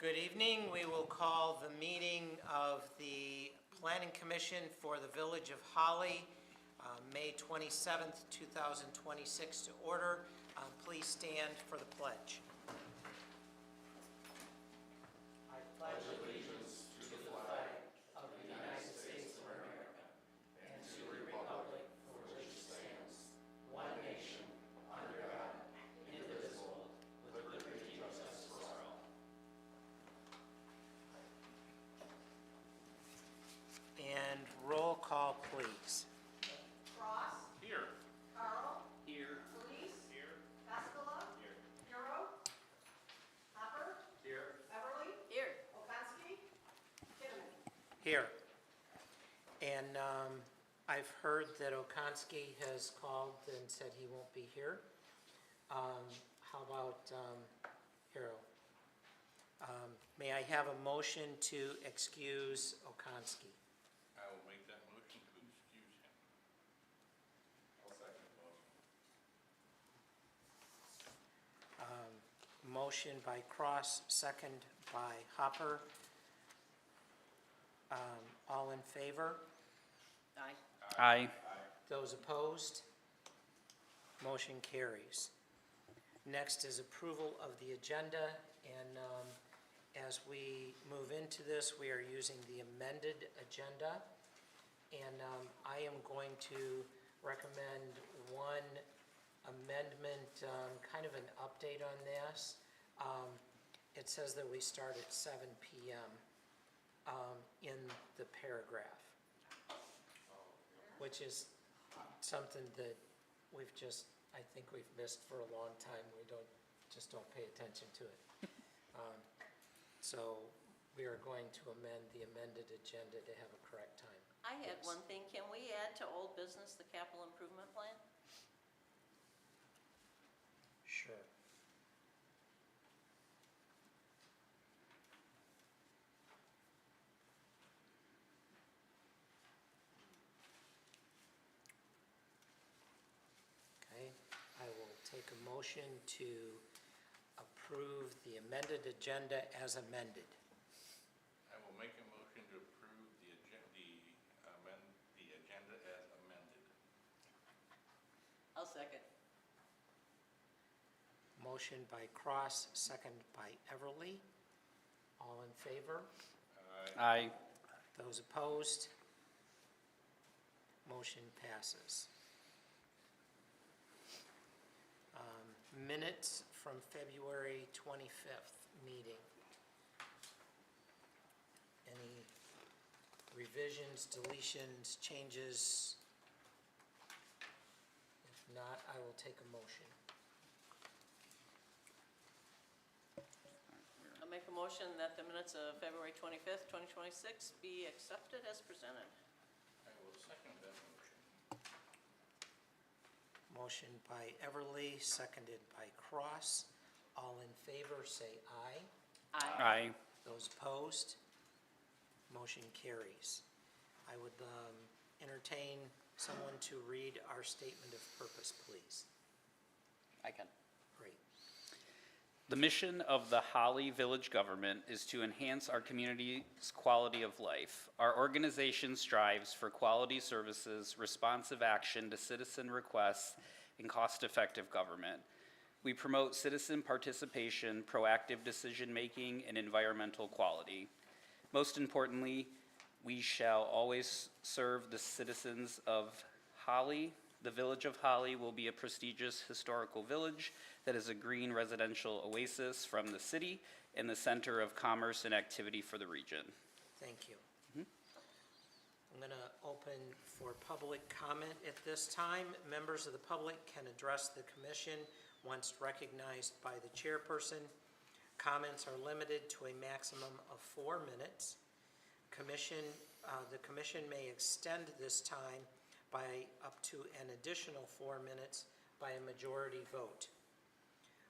Good evening. We will call the meeting of the Planning Commission for the Village of Holly, May 27th, 2026 to order. Please stand for the pledge. I pledge allegiance to the flag of the United States of America and to the republic for which it stands, one nation, under God, indivisible, with liberty and justice for all. And roll call, please. Ross. Here. Carl. Here. Elise. Here. Pascala. Here. Hero. Hopper. Here. Everly. Here. Okansky. Kidman. Here. And I've heard that Okansky has called and said he won't be here. How about Hero? May I have a motion to excuse Okansky? I will make that motion to excuse him. I'll second the motion. Motion by Cross, second by Hopper. All in favor? Aye. Aye. Those opposed? Motion carries. Next is approval of the agenda, and as we move into this, we are using the amended agenda. And I am going to recommend one amendment, kind of an update on this. It says that we start at 7 p.m. In the paragraph, which is something that we've just, I think we've missed for a long time. We don't pay attention to it. So we are going to amend the amended agenda to have a correct time. I had Yes. one thing. Can we add to old business the capital improvement plan? Sure. Okay, I will take a motion to approve the amended agenda as amended. I will make a motion to approve the agenda as amended. I'll second. Motion by Cross, second by Everly. All in favor? Aye. Those opposed? Motion passes. Minutes from February 25th meeting. Any revisions, deletions, changes? If not, I will take a motion. I'll make a motion that the minutes of February 25th, 2026 be accepted as presented. I will second that motion. Motion by Everly, seconded by Cross. All in favor, say aye. Aye. Those opposed? Motion carries. I would entertain someone to read our statement of purpose, please. I can. Great. The mission of the Holly Village Government is to enhance our community's quality of life. Our organization strives for quality services, responsive action to citizen requests, and cost-effective government. We promote citizen participation, proactive decision-making, and environmental quality. Most importantly, we shall always serve the citizens of Holly. The Village of Holly will be a prestigious historical village that is a green residential oasis from the city and the center of commerce and activity for the region. Thank you. I'm going to open for public comment at this time. Members of the public can address the commission once recognized by the chairperson. Comments are limited to a maximum of 4 minutes. The commission may extend this time by up to an additional 4 minutes by a majority vote.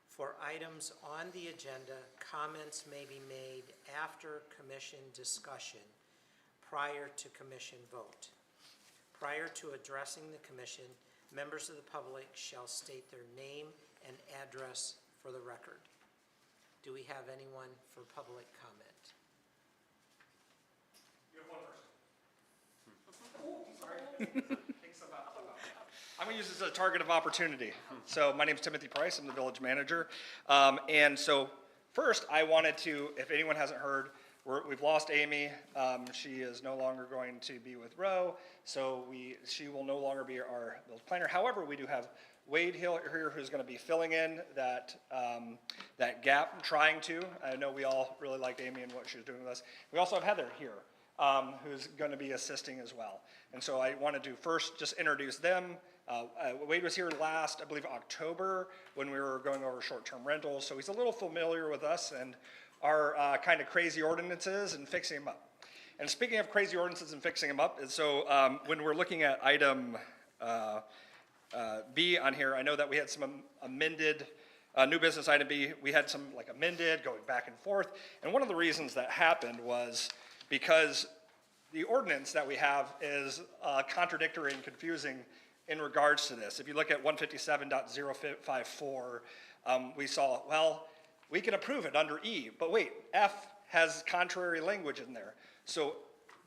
For items on the agenda, comments may be made after commission discussion, prior to commission vote. Prior to addressing the commission, members of the public shall state their name and address for the record. Do we have anyone for public comment? You have one person. Thanks a lot. I'm going to use this as a target of opportunity. So my name's Timothy Price. I'm the village manager. And so first, I wanted to, if anyone hasn't heard, we've lost Amy. She is no longer going to be with Roe, so she will no longer be our village planner. However, we do have Wade Hill here, who's going to be filling in that gap, trying to. I know we all really liked Amy and what she was doing with us. We also have Heather here, who's going to be assisting as well. And so I wanted to first just introduce them. Wade was here last, I believe, October, when we were going over short-term rentals, so he's a little familiar with us and our kind of crazy ordinances and fixing them up. And speaking of crazy ordinances and fixing them up, so when we're looking at item B on here, I know that we had some amended, new business item B, we had some like amended, going back and forth. And one of the reasons that happened was because the ordinance that we have is contradictory and confusing in regards to this. If you look at 157.054, we saw, well, we can approve it under E, but wait, F has contrary language in there. So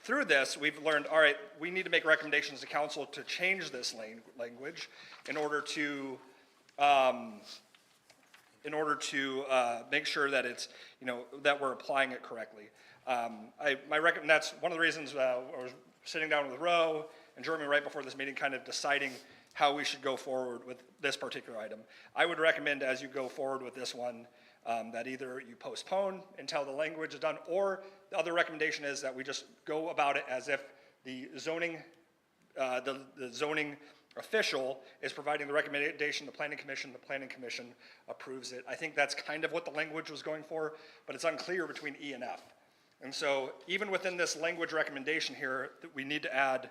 through this, we've learned, all right, we need to make recommendations to council to change this language in order to make sure that it's, that we're applying it correctly. That's one of the reasons I was sitting down with Roe and Jeremy right before this meeting, kind of deciding how we should go forward with this particular item. I would recommend, as you go forward with this one, that either you postpone until the language is done, or the other recommendation is that we just go about it as if the zoning official is providing the recommendation to the planning commission approves it. I think that's kind of what the language was going for, but it's unclear between E and F. And so even within this language recommendation here, we need to add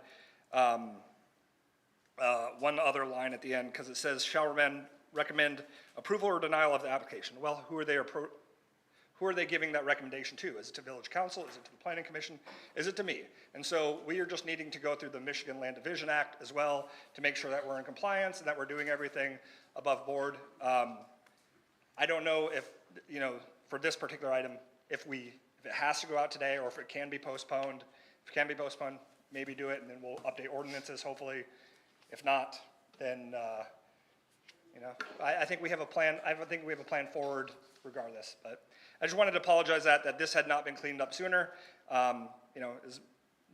one other line at the end, because it says shall recommend approval or denial of the application. Well, who are they giving that recommendation to? Is it to village council? Is it to the planning commission? Is it to me? And so we are just needing to go through the Michigan Land Division Act as well to make sure that we're in compliance and that we're doing everything above board. I don't know if, for this particular item, if it has to go out today or if it can be postponed. If it can be postponed, maybe do it, and then we'll update ordinances, hopefully. If not, then, I think we have a plan. I think we have a plan forward regardless. But I just wanted to apologize that this had not been cleaned up sooner. It was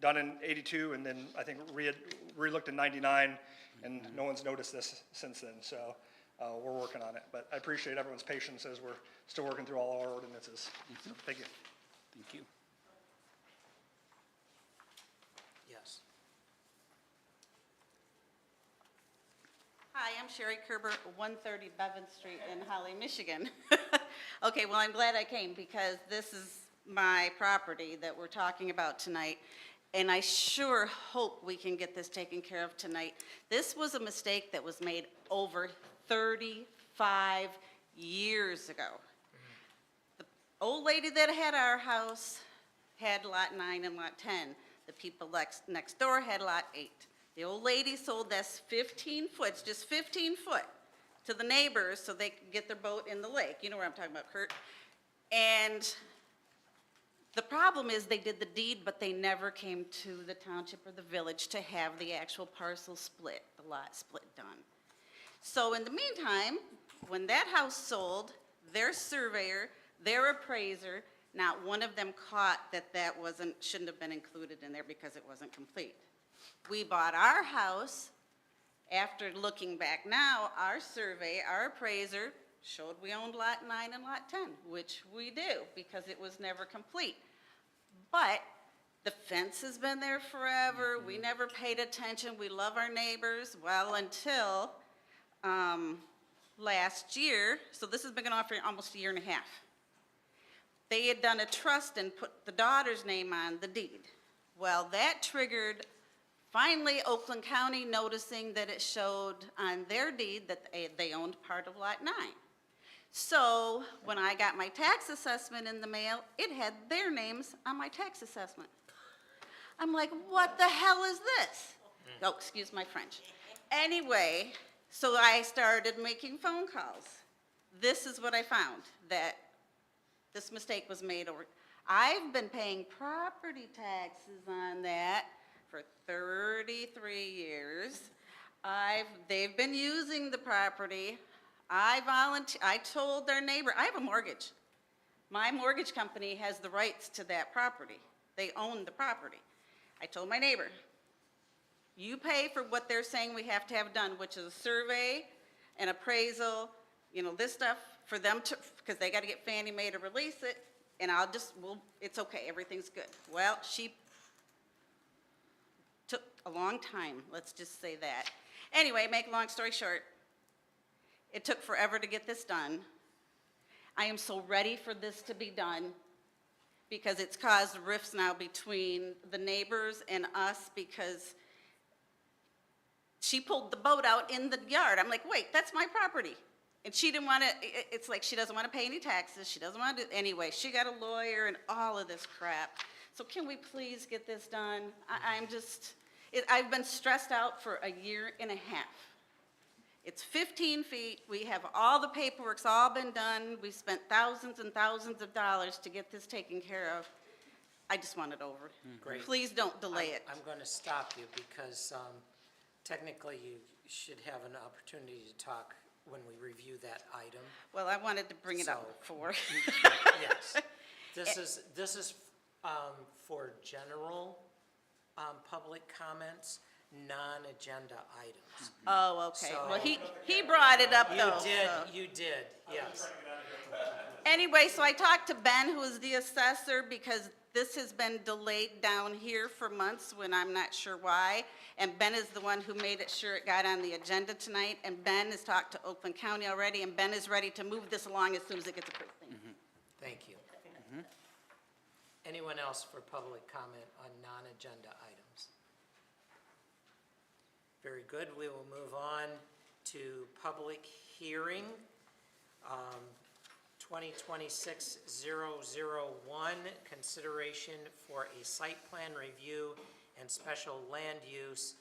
done in '82, and then I think re-looked in '99, and no one's noticed this since then. So we're working on it. But I appreciate everyone's patience as we're still working through all our ordinances. So, thank you. Thank you. Yes. Hi, I'm Sherry Kerber, 130 Bevan Street in Holly, Michigan. Okay, well, I'm glad I came because this is my property that we're talking about tonight, and I sure hope we can get this taken care of tonight. This was a mistake that was made over 35 years ago. The old lady that had our house had Lot 9 and Lot 10. The people next door had Lot 8. The old lady sold this 15 foot, just 15 foot, to the neighbors so they could get their boat in the lake. You know where I'm talking about, Kurt. And the problem is they did the deed, but they never came to the township or the village to have the actual parcel split, the lot split done. So in the meantime, when that house sold, their surveyor, their appraiser, not one of them caught that shouldn't have been included in there because it wasn't complete. We bought our house. After looking back now, our survey, our appraiser showed we owned Lot 9 and Lot 10, which we do because it was never complete. But the fence has been there forever. We never paid attention. We love our neighbors. Well, until last year, so this has been going on for almost a year and a half. They had done a trust and put the daughter's name on the deed. Well, that triggered finally Oakland County noticing that it showed on their deed that they owned part of Lot 9. So when I got my tax assessment in the mail, it had their names on my tax assessment. I'm like, what the hell is this? Oh, excuse my French. Anyway, so I started making phone calls. This is what I found, that This mistake was made over, I've been paying property taxes on that for 33 years. They've been using the property. I told their neighbor, I have a mortgage. My mortgage company has the rights to that property. They own the property. I told my neighbor, you pay for what they're saying we have to have done, which is a survey, an appraisal, this stuff for them to, because they got to get Fannie Mae to release it, and it's okay, everything's good. Well, she took a long time, let's just say that. Anyway, make a long story short, it took forever to get this done. I am so ready for this to be done because it's caused rifts now between the neighbors and us because she pulled the boat out in the yard. I'm like, wait, that's my property. And she didn't want to, it's like she doesn't want to pay any taxes. She doesn't want to, anyway, she got a lawyer and all of this crap. So can we please get this done? I've been stressed out for a year and a half. It's 15 feet, we have all the paperwork's all been done, we spent thousands and thousands of dollars to get this taken care of. I just want it over. Great. Please don't delay it. I'm going to stop you because technically you should have an opportunity to talk when we review that item. Well, I wanted to bring it up So- before. Yes. This is for general public comments, non-agenda items. Oh, okay. So- Well, he brought it up though. so. You did, yes. Anyway, so I talked to Ben, who is the assessor, because this has been delayed down here for months when I'm not sure why. And Ben is the one who made it sure it got on the agenda tonight. And Ben has talked to Oakland County already, and Ben is ready to move this along as soon as it gets approved. Thank you. Anyone else for public comment on non-agenda items? Very good. We will move on to public hearing. 2026-001, consideration for a site plan review and special land use,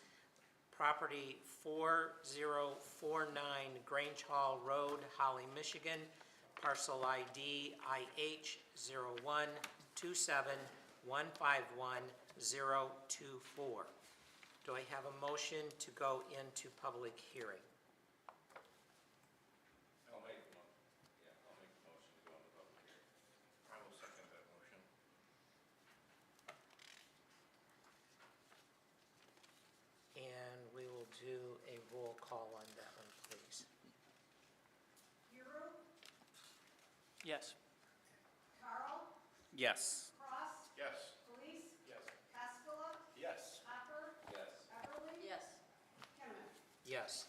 property 4049 Grange Hall Road, Holly, Michigan, parcel ID IH0127151024. Do I have a motion to go into public hearing? I'll make the motion to go into public hearing. I will second that motion. And we will do a roll call on that one, please. Bureau, Yes. Carl, Yes. Cross, Yes. Police, Yes. Cascola, Yes. Hopper, Yes. Everly, Yes. Kinnaman. Yes.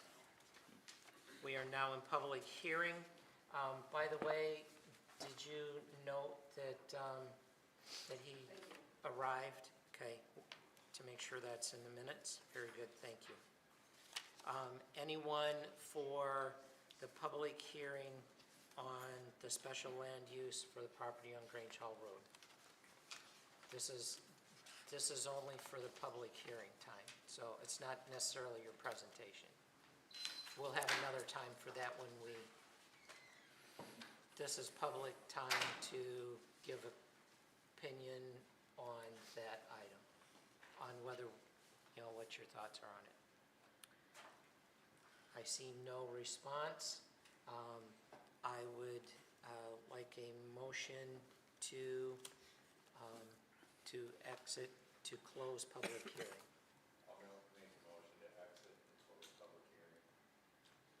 We are now in public hearing. By the way, did you note that he arrived? Okay, to make sure that's in the minutes. Very good, thank you. Anyone for the public hearing on the special land use for the property on Grange Hall Road? This is only for the public hearing time, so it's not necessarily your presentation. We'll have another time for that when this is public time to give opinion on that item, on whether, what your thoughts are on it. I see no response. I would like a motion to exit, to close public hearing. I'll make a motion to exit and close public hearing.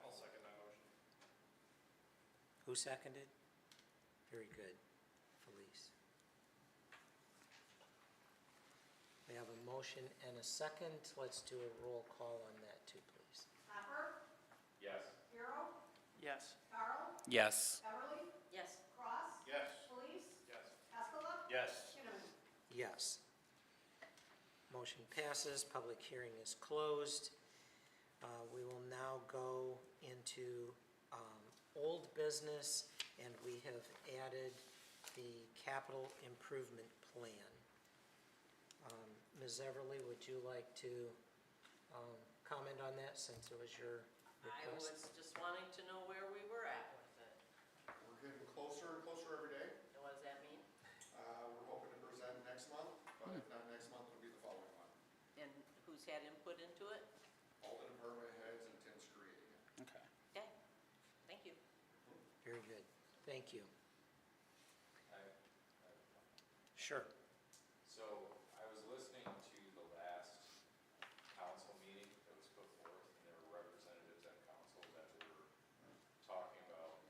I'll second that motion. Who seconded? Very good. Felice. We have a motion and a second. Let's do a roll call on that too, please. Hopper, Yes. Bureau, Yes. Carl, Yes. Everly, Yes. Cross, Yes. Police, Yes. Cascola, Yes. Kinnaman. Yes. Motion passes. Public hearing is closed. We will now go into old business, and we have added the capital improvement plan. Ms. Everly, would you like to comment on that since it was your I request? was just wanting to know where we were at with it. We're getting closer and closer every day. Was who's had input into it? All the department heads and Tim's creating it. Okay. Okay, thank you. Very good. Thank you. I Sure. So I was listening to the last council meeting that was put forth, and there were representatives at council that were talking about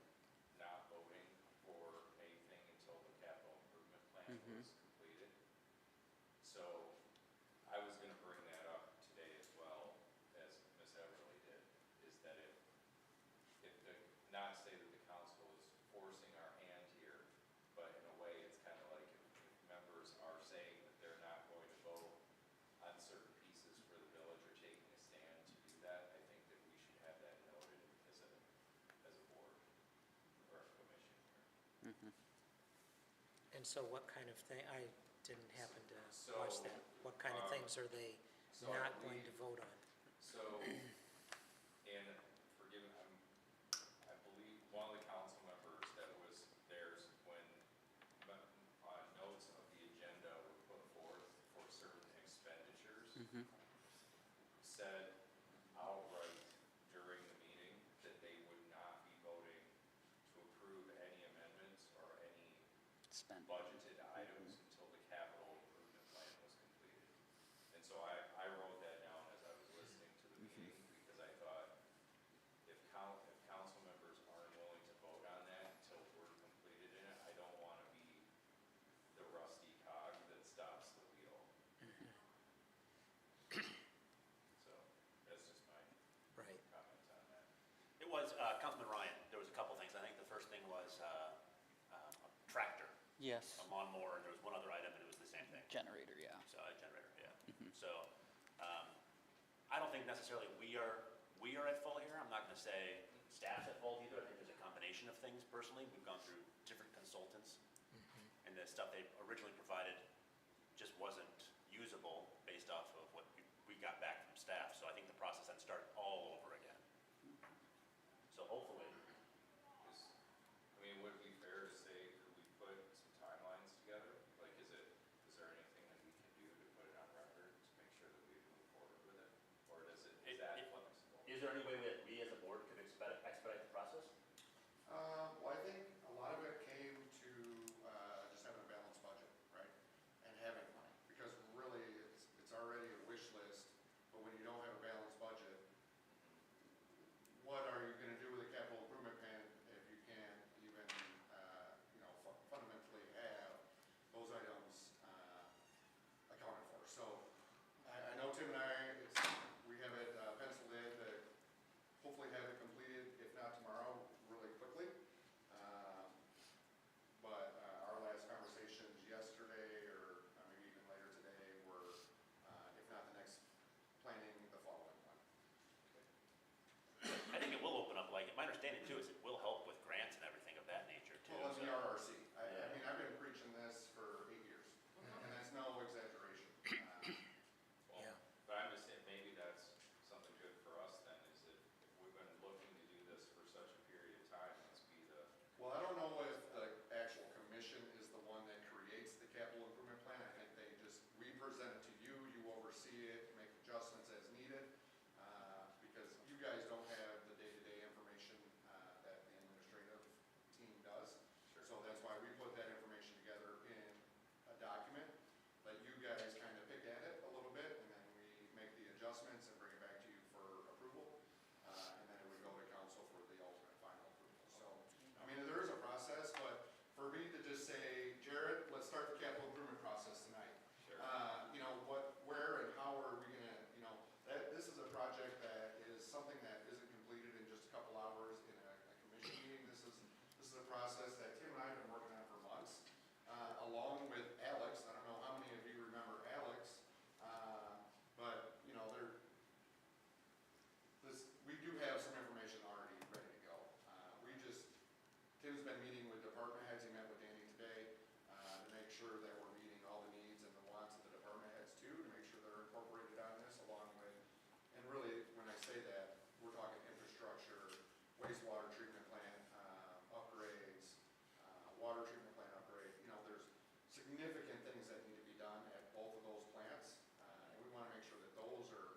not voting for anything until the capital improvement plan was completed. So I was gonna bring that up today as well, as Ms. Everly did, is that not say that the council is forcing our hand here, but in a way, it's kind of like if members are saying that they're not going to vote on certain pieces for the village or taking a stand to do that, I think that we should have that noted as a board or a commission here. And so what kind of thing, I didn't happen to So, watch that. What kind of things are they so I not going to believe- vote on? So, and forgive me, I believe one of the council members that was theirs when notes of the agenda were put forth for certain expenditures, said outright during the meeting that they would not be voting to approve any amendments or any Spend. budgeted items until the capital improvement plan was completed. And so I wrote that down as I was listening to the meeting, because I thought, if council members aren't willing to vote on that until we're completed in it, I don't want to be the rusty cog that stops the wheel. So, that's just my Right. comment on that. It was, Councilman Ryan, there was a couple things. I think the first thing was a tractor, Yes. a lawnmower, and there was one other item, and it was the same thing. Generator, yeah. So a generator, yeah. So, I don't think necessarily we are at fault here. I'm not gonna say staff's at fault either. I think there's a combination of things personally. We've gone through different consultants, and the stuff they originally provided just wasn't usable based off of what we got back from staff. So I think the process had started all over again. So hopefully, Would it be fair to say, could we put some timelines together? Like, is there anything that we can do to put it on record to make sure that we move forward with it? Or is that flexible? is there any way that we as a board could expedite the process? Well, I think a lot of it came to just having a balanced budget, right? And having money, because really, it's already a wish list, but when you don't have a balanced budget, what are you gonna do with a capital improvement plan if you can't even, fundamentally have those items accounted for? So, I know Tim and I, we have it penciled in to hopefully have it completed, if not tomorrow, really quickly. But our last conversations yesterday, or maybe even later today, were, if not the next planning, the following one. I think it will open up, like, my understanding too is it will help with grants and everything of that nature too. Well, in the so- RRC, I mean, I've been preaching this for 8 years, and that's no exaggeration. Well, Yeah. but I'm just saying, maybe that's something good for us then, is that if we've been looking to do this for such a period of time, let's be the, Well, I don't know if the actual commission is the one that creates the capital improvement plan. I think we present it to you, you oversee it, make adjustments as needed, because you guys don't have the day-to-day information that the administrative team does. So that's why we put that information together in a document, let you guys kind of pick at it a little bit, and then we make the adjustments and bring it back to you for approval. And then it would go to council for the ultimate final approval. So, I mean, there is a process, but for me to just say, Jared, let's start the capital improvement process tonight. Sure. Where and how are we gonna, this is a project that is something that isn't completed in just a couple hours in a commission meeting. This is a process that Tim and I have been working on for months, along with Alex. I don't know how many of you remember Alex, but, we do have some information already ready to go. Tim's been meeting with department heads, he met with Danny today, to make sure that we're meeting all the needs and the wants of the department heads too, to make sure they're incorporated on this along with, and really, when I say that, we're talking infrastructure, wastewater treatment plant, upgrades, water treatment plant upgrade, there's significant things that need to be done at both of those plants, and we wanna make sure that those are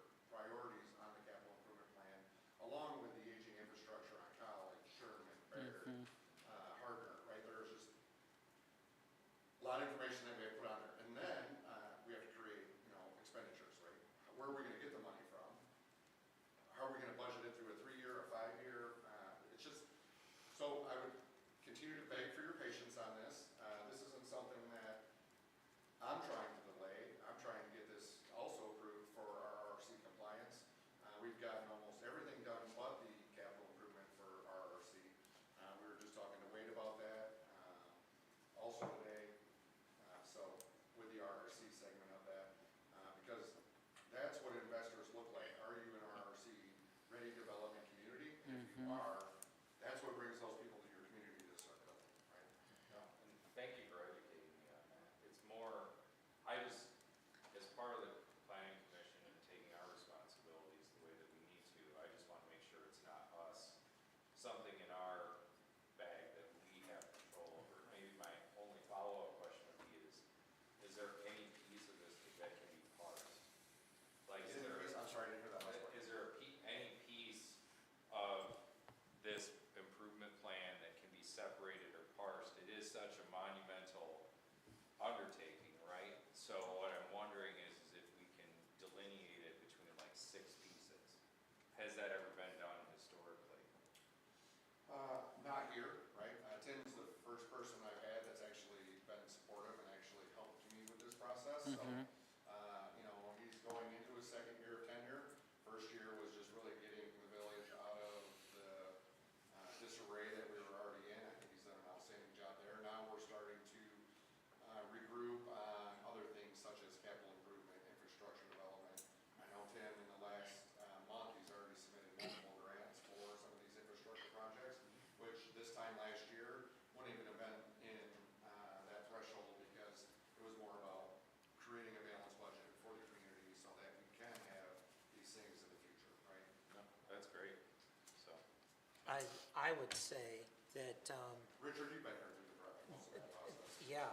I would say that, Richard, you've been here through most of that process. yeah,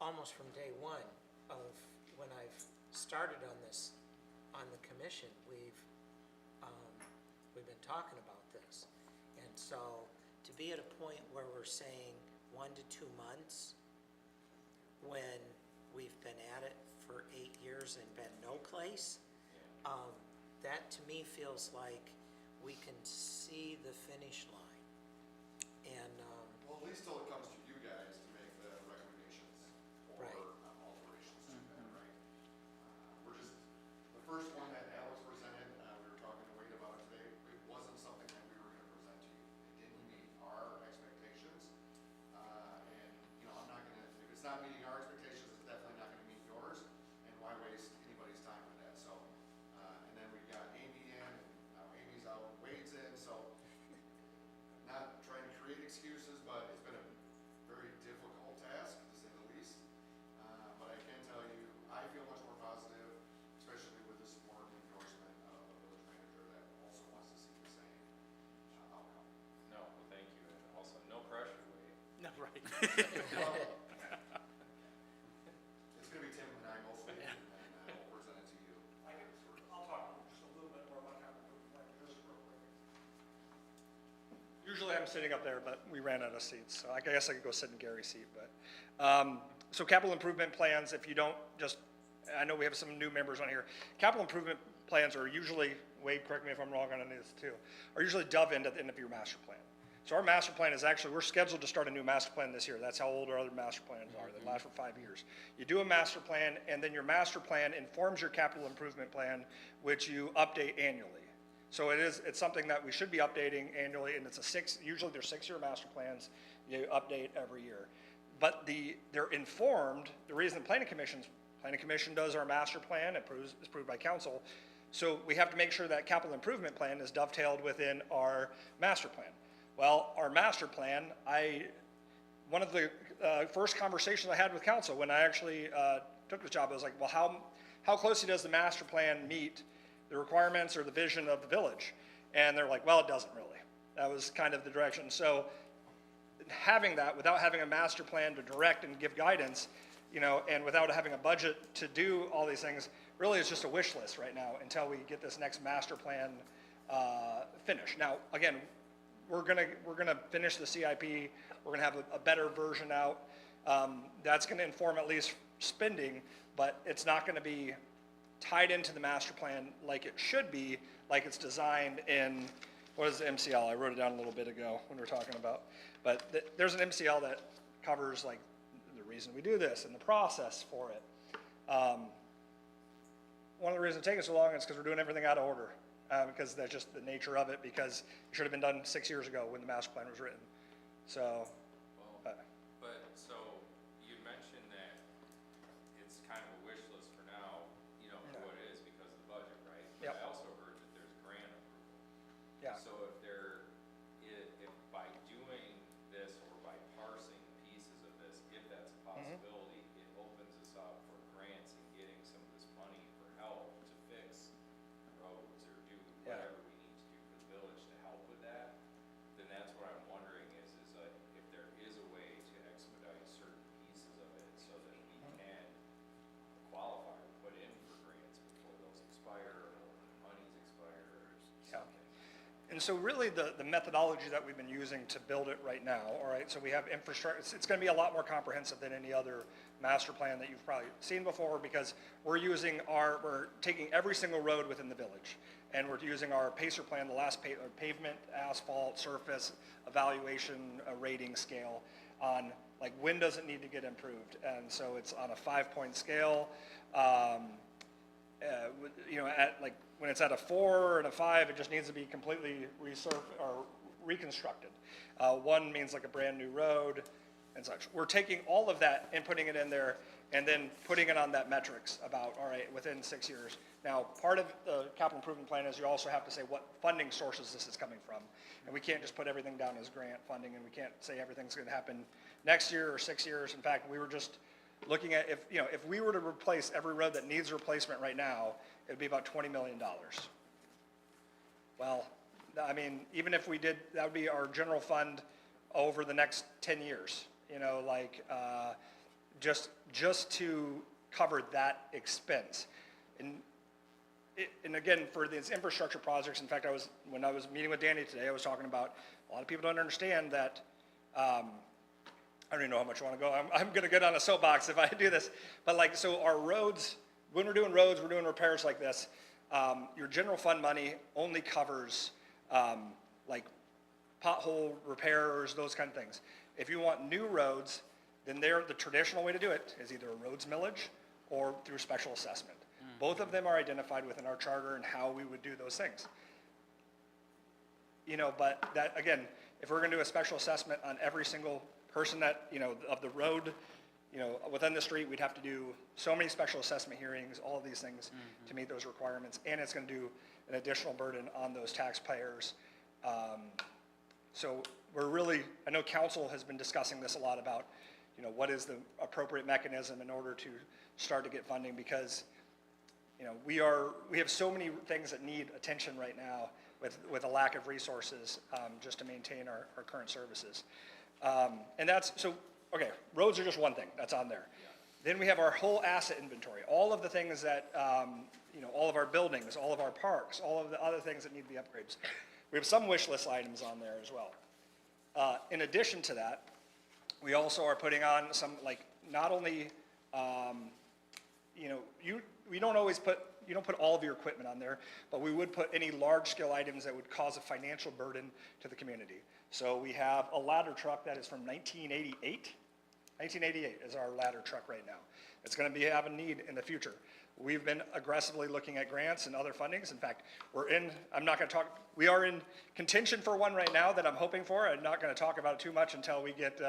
almost from day one of when I've started on this, on the commission, we've been talking about this. And so to be at a point where we're saying 1 to 2 months, when we've been at it for 8 years and been no place, that to me feels like we can see the finish line. And, Well, at least till it comes to you guys to make the recommendations or Right. alterations to that, right? We're just, the first one that Alex presented, we were talking to Wade about it today, it wasn't something that we were gonna present to you. It didn't meet our expectations. And, I'm not gonna, if it's not meeting our expectations, it's definitely not gonna meet yours, and why waste anybody's time with that? So, and then we've got Amy in, and now Amy's out, Wade's in, so not trying to create excuses, but it's been a very difficult task, to say the least. But I can tell you, I feel much more positive, especially with the support and endorsement of the village manager that also wants to see the same outcome. No, well, thank you, and also no pressure, Wade. No, right. It's gonna be Tim and I mostly, and then I'll present it to you. I'll talk just a little bit more about capital improvement plan just real quick. Usually I'm sitting up there, but we ran out of seats, so I guess I could go sit in Gary's seat, but, so capital improvement plans, if you don't just, I know we have some new members on here. Capital improvement plans are usually, Wade, correct me if I'm wrong on this too, are usually dove into at the end of your master plan. So our master plan is actually, we're scheduled to start a new master plan this year. That's how old our other master plans are. They last for 5 years. You do a master plan, and then your master plan informs your capital improvement plan, which you update annually. So it's something that we should be updating annually, and it's usually they're 6-year master plans. You update every year. But they're informed, the reason the planning commission does our master plan, it's approved by council. So we have to make sure that capital improvement plan is dovetailed within our master plan. Well, our master plan, one of the first conversations I had with council when I actually took the job, I was like, well, how closely does the master plan meet the requirements or the vision of the village? And they're like, well, it doesn't really. That was kind of the direction. So having that, without having a master plan to direct and give guidance, and without having a budget to do all these things, really is just a wish list right now until we get this next master plan finished. Now, again, we're gonna finish the CIP. We're gonna have a better version out. That's gonna inform at least spending, but it's not gonna be tied into the master plan like it should be, like it's designed in, what is the MCL? I wrote it down a little bit ago when we were talking about. But there's an MCL that covers like the reason we do this and the process for it. One of the reasons it's taking so long is because we're doing everything out of order. Because that's just the nature of it, because it should have been done 6 years ago when the master plan was written. So, But, so, you mentioned that it's kind of a wish list for now, for what it is because of the budget, right? Yep. But I also heard that there's grant approval. yeah. So if by doing this or by parsing pieces of this, if that's a possibility, it opens us up for grants and getting some of this money for help to fix roads or do Yeah. whatever we need to do for the village to help with that, then that's what I'm wondering is like, if there is a way to expedite certain pieces of it so that we can qualify or put in for grants before those expire or monies expire or Yeah. something. And so really the methodology that we've been using to build it right now, all right, so we have infrastructure, it's gonna be a lot more comprehensive than any other master plan that you've probably seen before, because we're taking every single road within the village, and we're using our PACER plan, the last pavement, asphalt, surface, evaluation, rating scale on, like, when does it need to get improved? And so it's on a 5-point scale. When it's at a 4 and a 5, it just needs to be completely reconstructed. 1 means like a brand new road and such. We're taking all of that and putting it in there and then putting it on that metrics about, all right, within 6 years. Now, part of the capital improvement plan is you also have to say what funding sources this is coming from. And we can't just put everything down as grant funding, and we can't say everything's gonna happen next year or 6 years. In fact, we were just looking at if we were to replace every road that needs replacement right now, it'd be about $20 million. Well, I mean, even if we did, that would be our general fund over the next 10 years, you know, like, just to cover that expense. And again, for these infrastructure projects, in fact, when I was meeting with Danny today, I was talking about, a lot of people don't understand that, I don't even know how much you want to go. I'm going to get on a soapbox if I do this. But like, so our roads, when we're doing roads, we're doing repairs like this, your general fund money only covers, like pothole repairs, those kind of things. If you want new roads, then the traditional way to do it is either a roads millage or through special assessment. Both of them are identified within our charter and how we would do those things. You know, but that, again, if we're gonna do a special assessment on every single person that, you know, of the road, you know, within the street, we'd have to do so many special assessment hearings, all of these things to meet those requirements, and it's gonna do an additional burden on those taxpayers. So we're really, I know council has been discussing this a lot about, you know, what is the appropriate mechanism in order to start to get funding, because, you know, we have so many things that need attention right now with a lack of resources, just to maintain our current services. And that's, so, okay, roads are just one thing that's on there. Then we have our whole asset inventory, all of the things that, you know, all of our buildings, all of our parks, all of the other things that need to be upgrades. We have some wish list items on there as well. In addition to that, we also are putting on some, like, not only, you know, you don't put all of your equipment on there, but we would put any large-scale items that would cause a financial burden to the community. So we have a ladder truck that is from 1988. 1988 is our ladder truck right now. It's going to have a need in the future. We've been aggressively looking at grants and other fundings. In fact, we are in contention for one right now that I'm hoping for. I'm not going to talk about it too much until we get,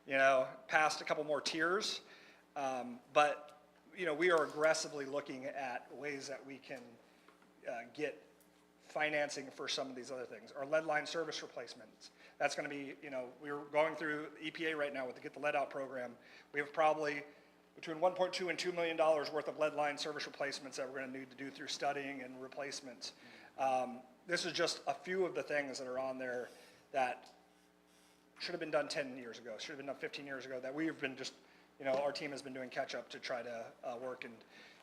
you know, past a couple more tiers. But you know, we are aggressively looking at ways that we can get financing for some of these other things. Our lead line service replacements, that's going to be, you know, we're going through EPA right now with the Get the Lead Out program. We have probably between $1.2 and $2 million worth of lead line service replacements that we're going to need to do through studying and replacements. This is just a few of the things that are on there that should have been done 10 years ago, should have been done 15 years ago, that we've been just, you know, our team has been doing catch-up to try to work, and,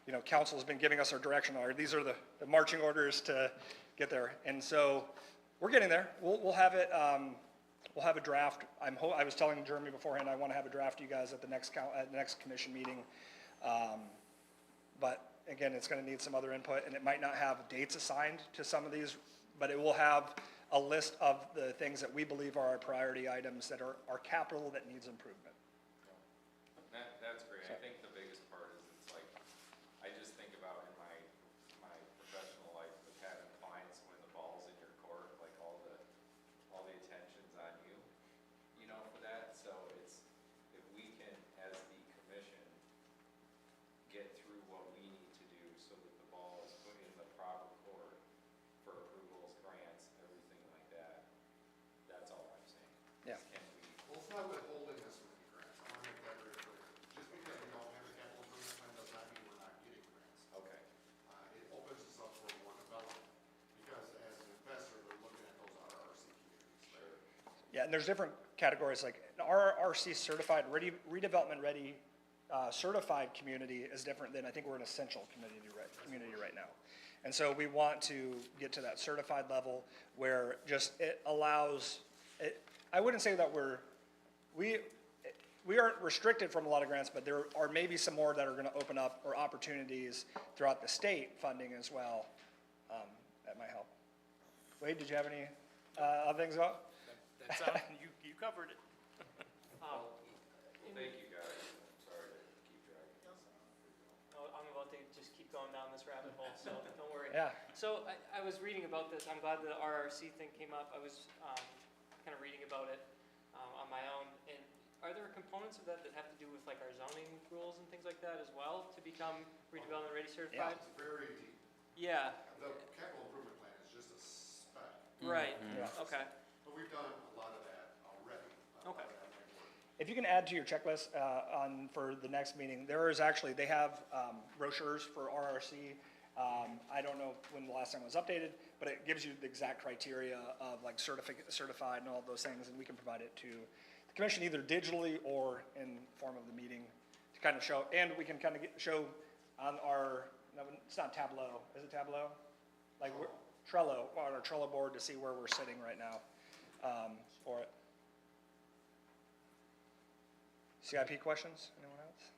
you know, council has been giving us our direction. These are the marching orders to get there, and so we're getting there. We'll have it. We'll have a draft. I was telling Jeremy beforehand, I want to have a draft to you guys at the next commission meeting. But again, it's going to need some other input, and it might not have dates assigned to some of these, but it will have a list of the things that we believe are our priority items that are capital that needs improvement. That's great. I think the biggest part is it's like, I just think about in my professional life with having clients when the ball's in your court, like all the attention's on you, you know, for that. So it's, if we can, as the commission, get through what we need to do so that the ball is put in the proper court for approvals, grants, everything like that, that's all I'm saying. Yeah. Can we, Well, it's not withholding us from the grants. I want to make that very clear. Just because we don't have a capital improvement plan does not mean we're not getting grants. okay. It opens us up for more development, because as an investor, they're looking at those RRC communities. Sure. Yeah, and there's different categories, like an RRC certified, redevelopment ready, certified community is different than, I think we're an essential community right now. And so we want to get to that certified level where just it allows, I wouldn't say that we aren't restricted from a lot of grants, but there are maybe some more that are gonna open up, or opportunities throughout the state funding as well, that might help. Wade, did you have any, other things about? That's, you covered it. Well, thank you guys. I'm sorry to keep dragging this on. I'm about to just keep going down this rabbit hole, so don't worry. Yeah. So I was reading about this. I'm glad the RRC thing came up. I was kind of reading about it on my own. And are there components of that that have to do with like our zoning rules and things like that as well to become redevelopment ready certified? It's very deep. Yeah. The capital improvement plan is just a spec, Right. Yeah. Okay. but we've done a lot of that already. Okay. If you can add to your checklist for the next meeting, there is actually, they have brochures for RRC. I don't know when the last time it was updated, but it gives you the exact criteria of like certified and all those things, and we can provide it to the commission either digitally or in form of the meeting to kind of show, and we can kind of show on our, no, it's not Tableau, is it Tableau? Like Trello, on our Trello board to see where we're sitting right now for it. CIP questions? Anyone else?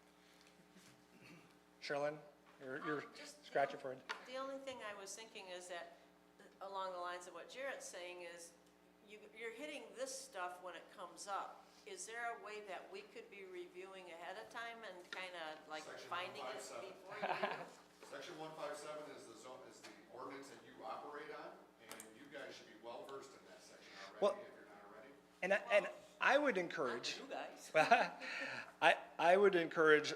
Sherilyn, you're Just the scratching only- for it. The only thing I was thinking is that, along the lines of what Jarrett's saying is, you're hitting this stuff when it comes up. Is there a way that we could be reviewing ahead of time and kind of like Section finding it 157. before you do? Section 157 is the zone, is the ordinance that you operate on, and you guys should be well versed in that section Well- already, if you're not already. And I would Not encourage, you guys. I would encourage,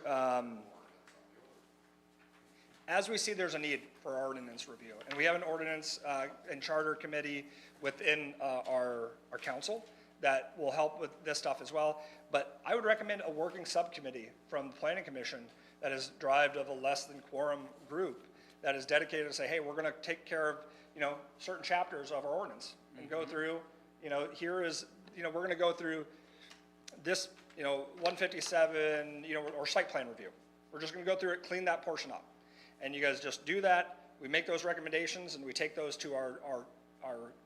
as we see there's a need for ordinance review, and we have an ordinance and charter committee within our council that will help with this stuff as well, but I would recommend a working subcommittee from the planning commission that is derived of a less than quorum group that is dedicated to say, hey, we're gonna take care of, certain chapters of our ordinance and go through, here is, we're gonna go through this, 157, or site plan review. We're just gonna go through it, clean that portion up. And you guys just do that, we make those recommendations, and we take those to our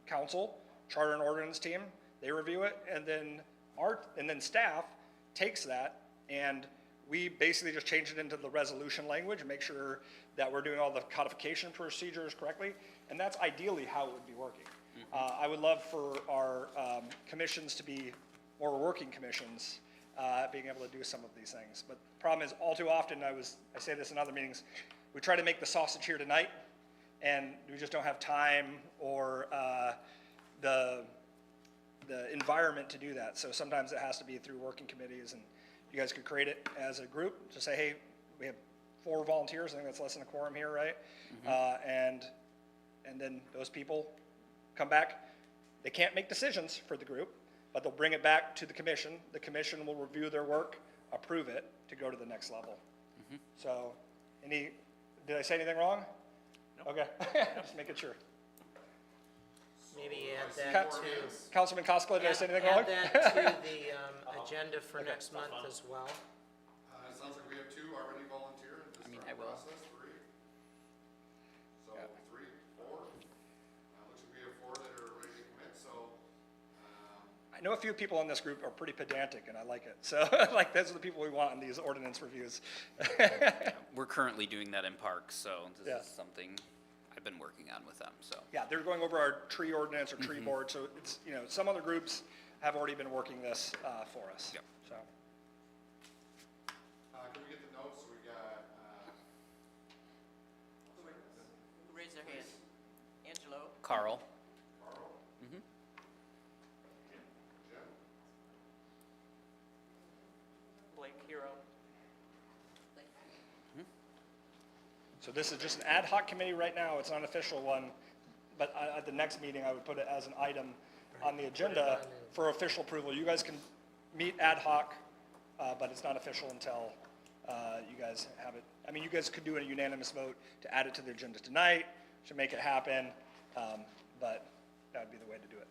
council, charter and ordinance team, they review it, and then staff takes that, and we basically just change it into the resolution language and make sure that we're doing all the codification procedures correctly, and that's ideally how it would be working. I would love for our commissions to be more working commissions, being able to do some of these things. But the problem is, all too often, I say this in other meetings, we try to make the sausage here tonight, and we just don't have time or the environment to do that. So sometimes it has to be through working committees, and you guys could create it as a group to say, hey, we have 4 volunteers, I think that's less than a quorum here, right? And then those people come back, they can't make decisions for the group, but they'll bring it back to the commission. The commission will review their work, approve it to go to the next level. So, did I say anything wrong? No. Okay, just making sure. Maybe add that to, Councilman Coskela, did I say anything wrong? add that to the agenda for next month as well. It sounds like we have 2 already volunteer in this process, 3. So 3, 4. Looks like we have 4 that are ready to commit, so, I know a few people in this group are pretty pedantic, and I like it. So, like, those are the people we want in these ordinance reviews. We're currently doing that in parks, so this Yeah. is something I've been working on with them, so. Yeah, they're going over our tree ordinance or tree board, so it's, some other groups have already been working this for us. Yep. So, can we get the notes? So we got, Who raised their hand? Angelo? Carl? Carl, Jim, Blake Hero. so this is just an ad hoc committee right now. It's not an official one, but at the next meeting, I would put it as an item on the agenda for official approval. You guys can meet ad hoc, but it's not official until you guys have it. I mean, you guys could do a unanimous vote to add it to the agenda tonight, to make it happen, but that would be the way to do it.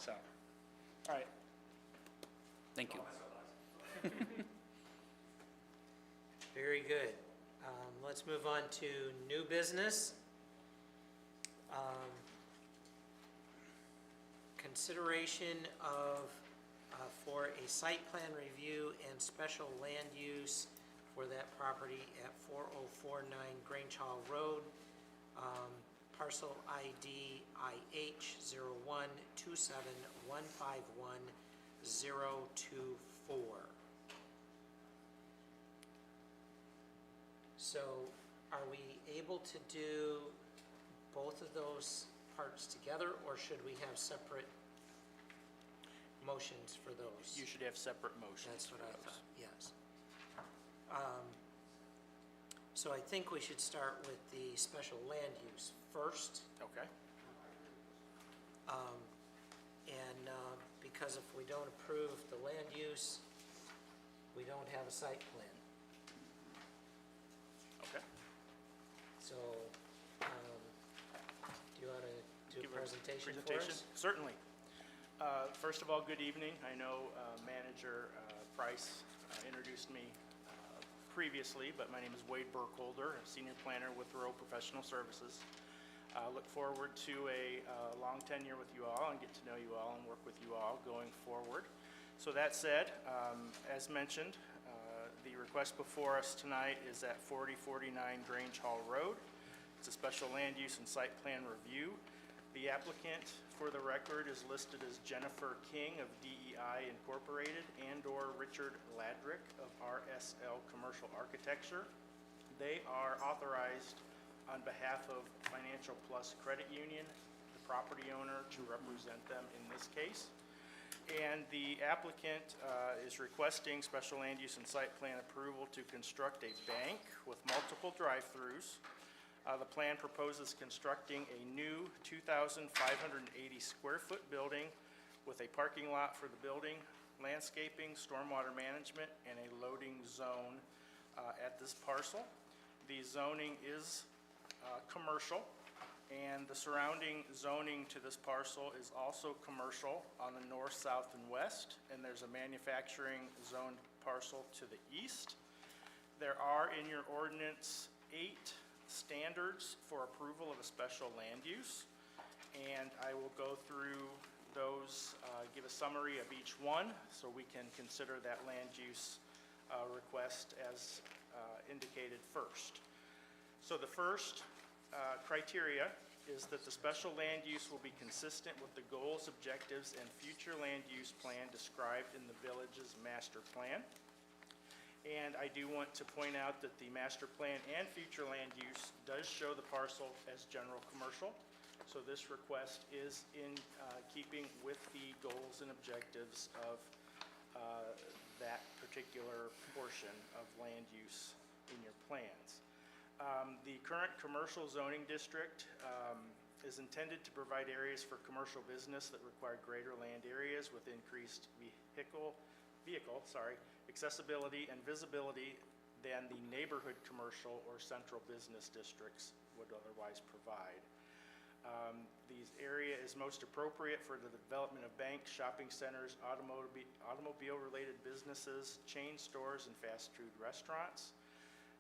So, all right. Thank you. Very good. Let's move on to new business. Consideration of, for a site plan review and special land use for that property at 4049 Grange Hall Road, parcel ID IH 0127151024. So are we able to do both of those parts together, or should we have separate motions for those? You should have separate motions. That's what for I those. thought, yes. So I think we should start with the special land use first. Okay. Because if we don't approve the land use, we don't have a site plan. Okay. So, do you want to do presentation for us? Certainly. First of all, good evening. I know Manager Price introduced me previously, but my name is Wade Burkholder, a senior planner with Rowe Professional Services. Look forward to a long tenure with you all and get to know you all and work with you all going forward. So that said, as mentioned, the request before us tonight is at 4049 Grange Hall Road. It's a special land use and site plan review. The applicant, for the record, is listed as Jennifer King of DEI Incorporated and/or Richard Ladrick of RSL Commercial Architecture. They are authorized on behalf of Financial Plus Credit Union, the property owner, to represent them in this case. And the applicant is requesting special land use and site plan approval to construct a bank with multiple drive-throughs. The plan proposes constructing a new 2,580 square foot building with a parking lot for the building, landscaping, stormwater management, and a loading zone at this parcel. The zoning is commercial, and the surrounding zoning to this parcel is also commercial on the north, south, and west, and there's a manufacturing zoned parcel to the east. There are in your ordinance 8 standards for approval of a special land use, and I will go through those, give a summary of each one so we can consider that land use request as indicated first. So the first criteria is that the special land use will be consistent with the goals, objectives, and future land use plan described in the village's master plan. And I do want to point out that the master plan and future land use does show the parcel as general commercial. So this request is in keeping with the goals and objectives of that particular portion of land use in your plans. The current commercial zoning district is intended to provide areas for commercial business that require greater land areas with increased vehicle accessibility and visibility than the neighborhood commercial or central business districts would otherwise provide. These area is most appropriate for the development of banks, shopping centers, automobile-related businesses, chain stores, and fast food restaurants.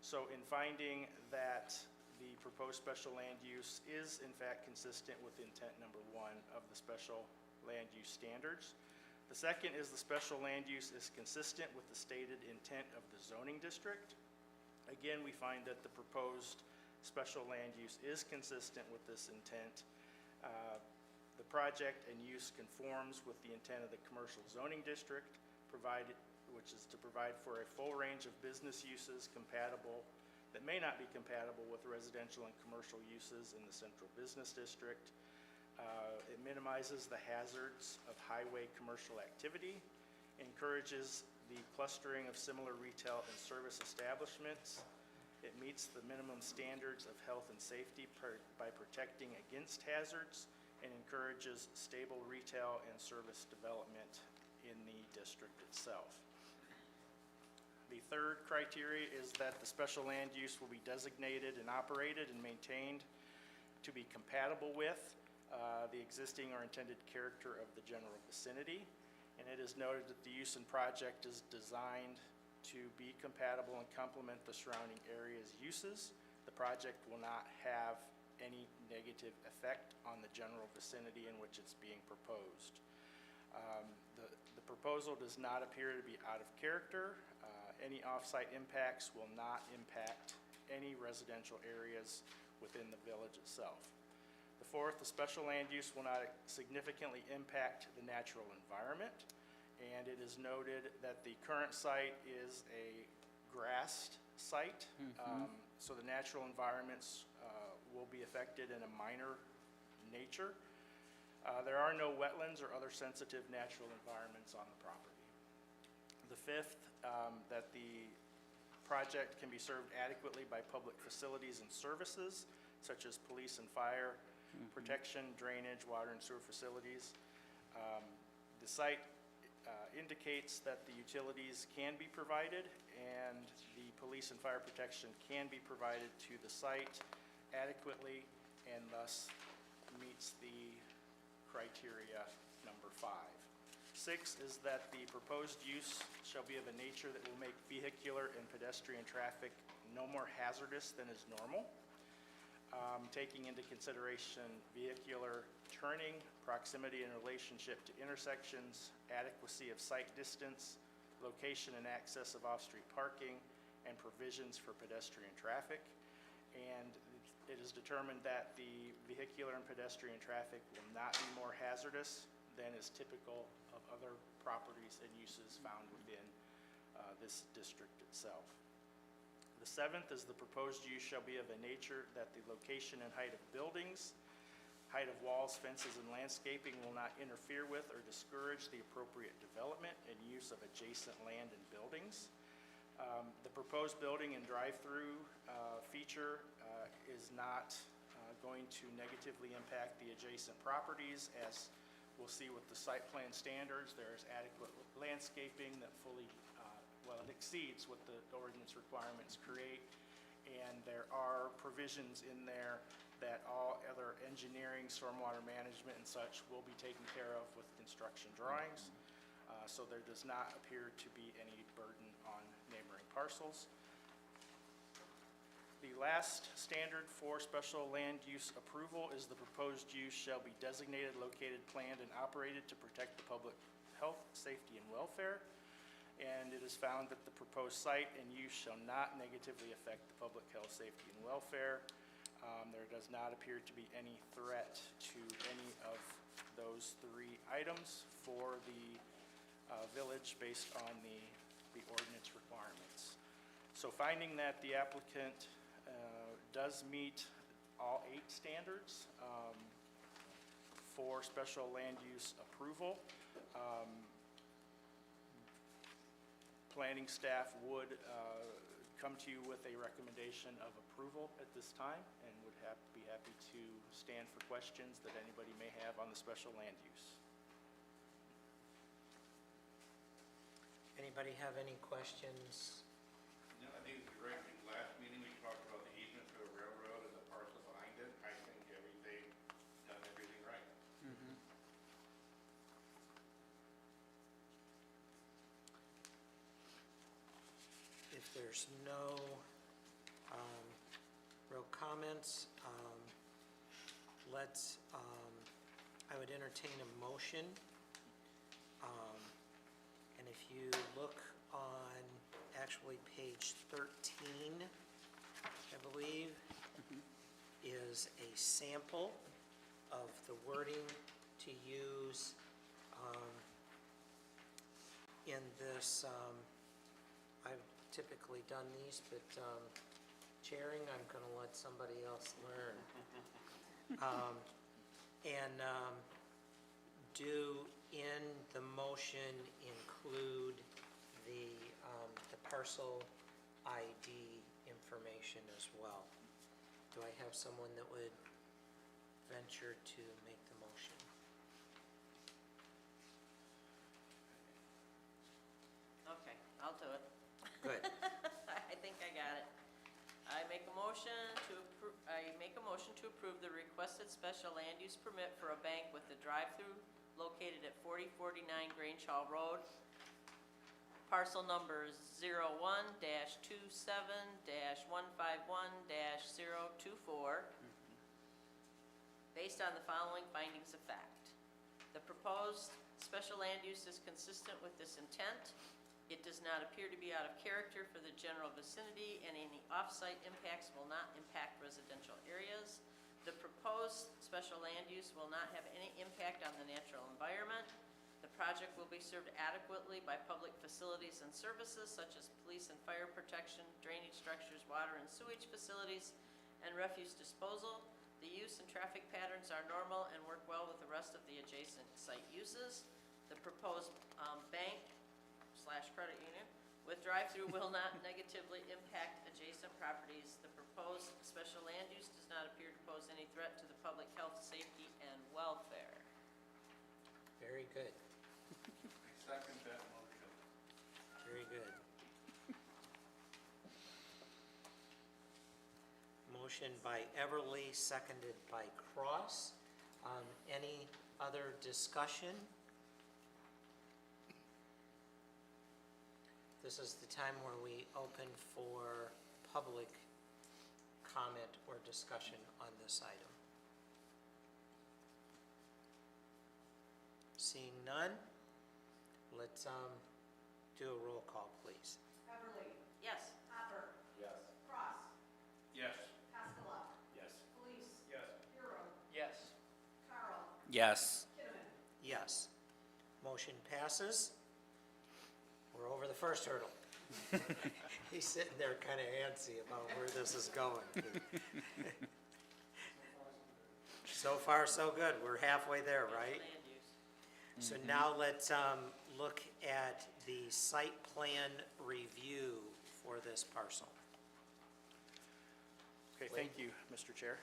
So in finding that the proposed special land use is in fact consistent with intent number 1 of the special land use standards. The second is the special land use is consistent with the stated intent of the zoning district. Again, we find that the proposed special land use is consistent with this intent. The project and use conforms with the intent of the commercial zoning district, which is to provide for a full range of business uses that may not be compatible with residential and commercial uses in the central business district. It minimizes the hazards of highway commercial activity, encourages the clustering of similar retail and service establishments. It meets the minimum standards of health and safety by protecting against hazards, and encourages stable retail and service development in the district itself. The third criteria is that the special land use will be designated and operated and maintained to be compatible with the existing or intended character of the general vicinity. And it is noted that the use and project is designed to be compatible and complement the surrounding area's uses. The project will not have any negative effect on the general vicinity in which it's being proposed. The proposal does not appear to be out of character. Any off-site impacts will not impact any residential areas within the village itself. The fourth, the special land use will not significantly impact the natural environment, and it is noted that the current site is a grassed site, so the natural environments will be affected in a minor nature. There are no wetlands or other sensitive natural environments on the property. The fifth, that the project can be served adequately by public facilities and services, such as police and fire, protection, drainage, water and sewer facilities. The site indicates that the utilities can be provided and the police and fire protection can be provided to the site adequately, and thus meets the criteria number 5. 6 is that the proposed use shall be of a nature that will make vehicular and pedestrian traffic no more hazardous than is normal, taking into consideration vehicular turning, proximity and relationship to intersections, adequacy of sight distance, location and access of off-street parking, and provisions for pedestrian traffic. And it is determined that the vehicular and pedestrian traffic will not be more hazardous than is typical of other properties and uses found within this district itself. The 7th is the proposed use shall be of a nature that the location and height of buildings, height of walls, fences, and landscaping will not interfere with or discourage the appropriate development and use of adjacent land and buildings. The proposed building and drive-through feature is not going to negatively impact the adjacent properties. As we'll see with the site plan standards, there is adequate landscaping that fully, it exceeds what the ordinance requirements create. And there are provisions in there that all other engineering, stormwater management, and such will be taken care of with construction drawings. So there does not appear to be any burden on neighboring parcels. The last standard for special land use approval is the proposed use shall be designated, located, planned, and operated to protect the public health, safety, and welfare. And it is found that the proposed site and use shall not negatively affect the public health, safety, and welfare. There does not appear to be any threat to any of those 3 items for the village based on the ordinance requirements. So finding that the applicant does meet all 8 standards for special land use approval, planning staff would come to you with a recommendation of approval at this time and would be happy to stand for questions that anybody may have on the special land use. Anybody have any questions? No, I think it's great. I think last meeting we talked about the easement for the railroad and the parcel behind it. I think done everything right. If there's no real comments, I would entertain a motion. And if you look on actually page 13, I believe, is a sample of the wording to use in this. I've typically done these, but chairing, I'm going to let somebody else learn. Do in the motion include the parcel ID information as well. Do I have someone that would venture to make the motion? Okay, I'll do it. Good. I think I got it. I make a motion to approve the requested special land use permit for a bank with a drive-through located at 4049 Grange Hall Road, parcel numbers 01-27-151-024, based on the following findings of fact. The proposed special land use is consistent with this intent. It does not appear to be out of character for the general vicinity, and any off-site impacts will not impact residential areas. The proposed special land use will not have any impact on the natural environment. The project will be served adequately by public facilities and services such as police and fire protection, drainage structures, water and sewage facilities, and refuse disposal. The use and traffic patterns are normal and work well with the rest of the adjacent site uses. The proposed bank/credit union with drive-through will not negatively impact adjacent properties. The proposed special land use does not appear to pose any threat to the public health, safety, and welfare. Very good. I second that motion. Very good. Motion by Everly, seconded by Cross. Any other discussion? This is the time where we open for public comment or discussion on this item. Seeing none, let's do a roll call, please. Beverly, Yes. Hopper, Yes. Cross, Yes. Cascola, Yes. Police, Yes. Bureau, Yes. Carl, Yes. Kinnaman. Yes. Motion passes. We're over the first hurdle. He's sitting there kind of antsy about where this is going. So far, so good. We're halfway there, right? Land use. So now let's look at the site plan review for this parcel. Okay, thank you, Mr. Chair.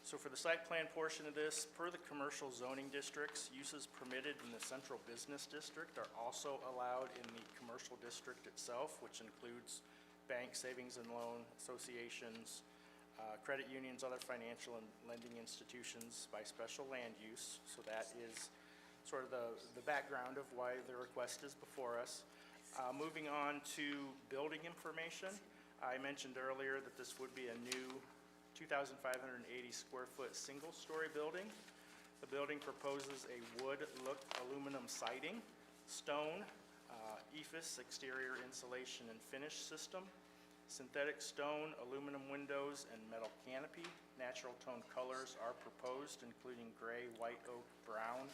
So for the site plan portion of this, per the commercial zoning districts, uses permitted in the central business district are also allowed in the commercial district itself, which includes banks, savings and loan associations, credit unions, other financial and lending institutions by special land use. So that is sort of the background of why the request is before us. Moving on to building information, I mentioned earlier that this would be a new 2,580 square foot single-story building. The building proposes a wood look aluminum siding, stone, EIFS exterior insulation and finish system, synthetic stone, aluminum windows, and metal canopy. Natural tone colors are proposed, including gray, white oak, brown,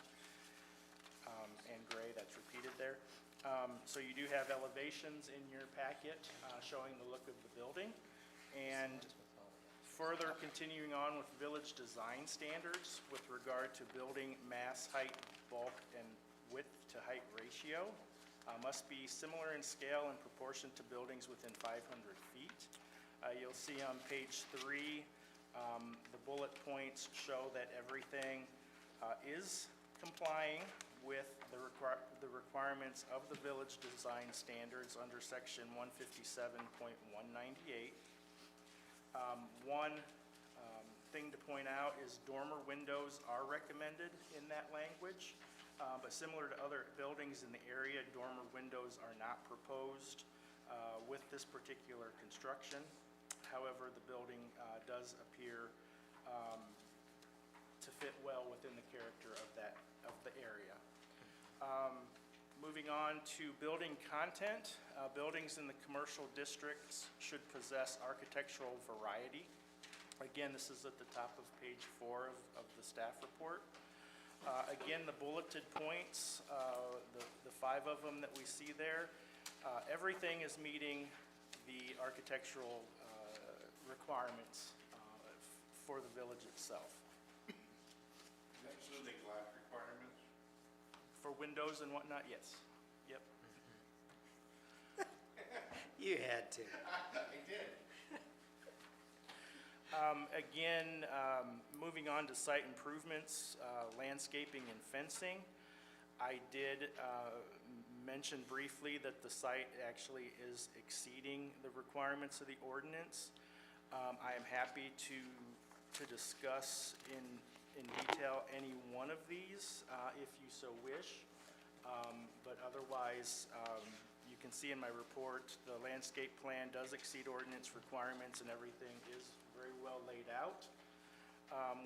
and gray, that's repeated there. So you do have elevations in your packet showing the look of the building. And further continuing on with village design standards with regard to building mass, height, bulk, and width to height ratio, must be similar in scale and proportion to buildings within 500 feet. You'll see on page 3, the bullet points show that everything is complying with the requirements of the village design standards under section 157.198. One thing to point out is dormer windows are recommended in that language, but similar to other buildings in the area, dormer windows are not proposed with this particular construction. However, the building does appear to fit well within the character of the area. Moving on to building content, buildings in the commercial districts should possess architectural variety. Again, this is at the top of page 4 of the staff report. Again, the bulleted points, the 5 of them that we see there, everything is meeting the architectural requirements for the village itself. That's the glass requirements? For windows and whatnot, yes. Yep. You had to. I did. Again, moving on to site improvements, landscaping and fencing. I did mention briefly that the site actually is exceeding the requirements of the ordinance. I am happy to discuss in detail any one of these if you so wish. But otherwise, you can see in my report, the landscape plan does exceed ordinance requirements and everything is very well laid out.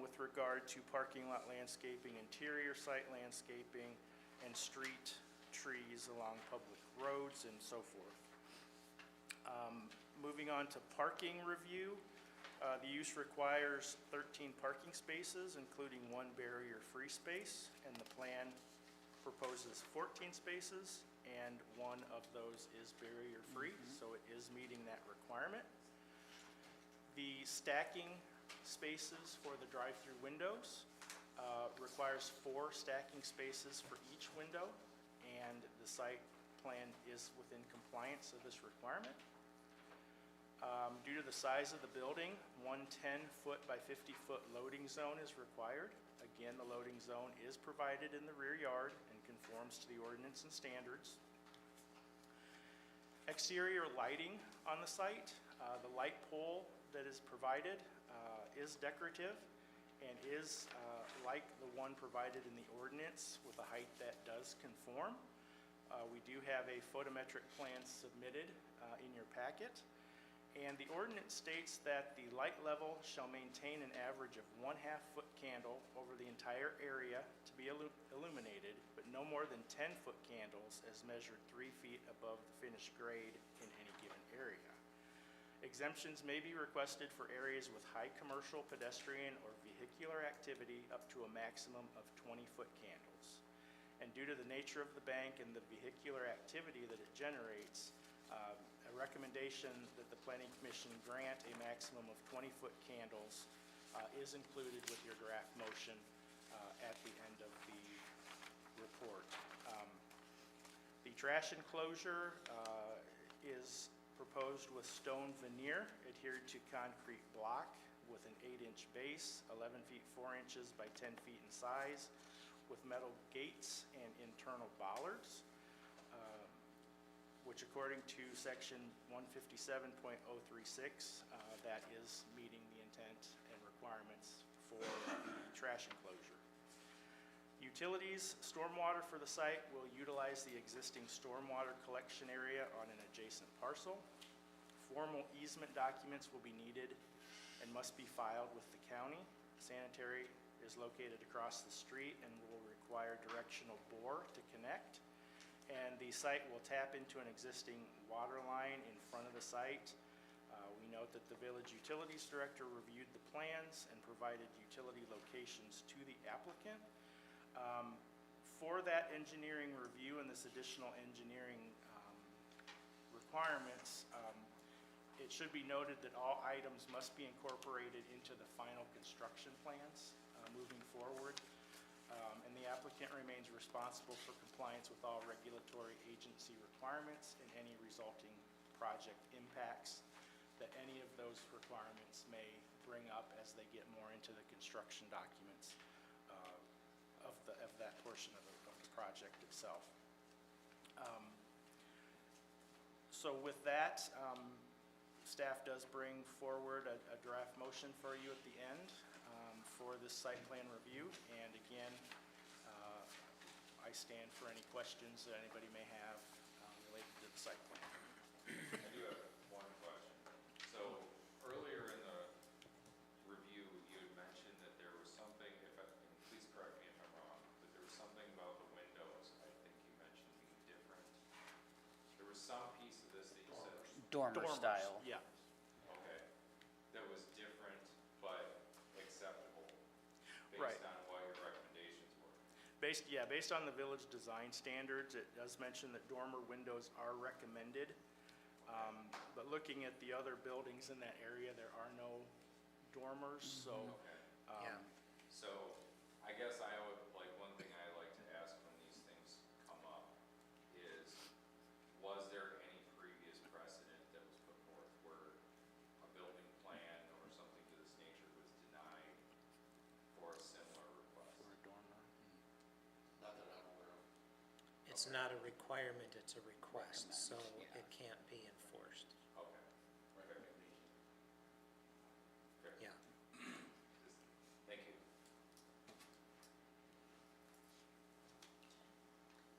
With regard to parking lot landscaping, interior site landscaping, and street trees along public roads and so forth. Moving on to parking review, the use requires 13 parking spaces, including 1 barrier-free space, and the plan proposes 14 spaces, and 1 of those is barrier-free, so it is meeting that requirement. The stacking spaces for the drive-through windows requires 4 stacking spaces for each window, and the site plan is within compliance of this requirement. Due to the size of the building, 1 10-foot by 50-foot loading zone is required. Again, the loading zone is provided in the rear yard and conforms to the ordinance and standards. Exterior lighting on the site, the light pole that is provided is decorative and is like the one provided in the ordinance with a height that does conform. We do have a photometric plan submitted in your packet. And the ordinance states that the light level shall maintain an average of 1/2 foot candle over the entire area to be illuminated, but no more than 10-foot candles as measured 3 feet above the finished grade in any given area. Exemptions may be requested for areas with high commercial, pedestrian, or vehicular activity up to a maximum of 20-foot candles. And due to the nature of the bank and the vehicular activity that it generates, a recommendation that the Planning Commission grant a maximum of 20-foot candles is included with your draft motion at the end of the report. The trash enclosure is proposed with stone veneer adhered to concrete block with an 8-inch base, 11 feet 4 inches by 10 feet in size, with metal gates and internal bollards, which according to section 157.036, that is meeting the intent and requirements for the trash enclosure. Utilities, stormwater for the site will utilize the existing stormwater collection area on an adjacent parcel. Formal easement documents will be needed and must be filed with the county. Sanitary is located across the street and will require directional bore to connect. And the site will tap into an existing water line in front of the site. We note that the village utilities director reviewed the plans and provided utility locations to the applicant. For that engineering review and this additional engineering requirements, it should be noted that all items must be incorporated into the final construction plans moving forward. And the applicant remains responsible for compliance with all regulatory agency requirements and any resulting project impacts that any of those requirements may bring up as they get more into the construction documents of that portion of the project itself. So with that, staff does bring forward a draft motion for you at the end for this site plan review. And again, I stand for any questions that anybody may have related to the site plan. I do have one question. So earlier in the review, you had mentioned that there was something, and please correct me if I'm wrong, but there was something about the windows, I think you mentioned being different. There was some piece of this that you said, Dormer Dormers, style. Yeah. okay, that was different but acceptable Right. based on what your recommendations were. Based on the village design standards, it does mention that dormer windows are recommended. But looking at the other buildings in that area, there are no dormers, so. Okay. Yeah. So I guess I would, like, one thing I like to ask when these things come up is, was there any previous precedent that was put forth where a building plan or something to this nature was denied for a similar request? Not that I'm aware of. It's not a requirement, it's a request, so it can't be enforced. Okay. Okay. Yeah. Thank you.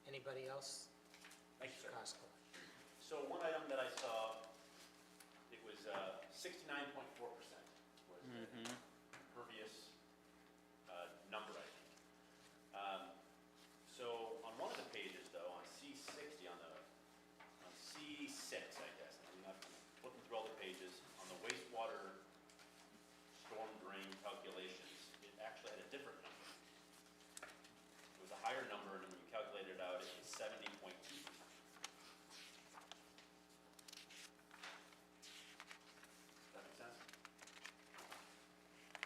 Anybody else? Thank you, sir. Costello. So one item that I saw, it was 69.4% was the impervious number, I think. So on one of the pages, though, on C60, on C6, I guess, and I'm not looking through all the pages, on the wastewater storm drain calculations, it actually had a different number. It was a higher number, and when you calculated it out, it was 70.2%. Does that make sense?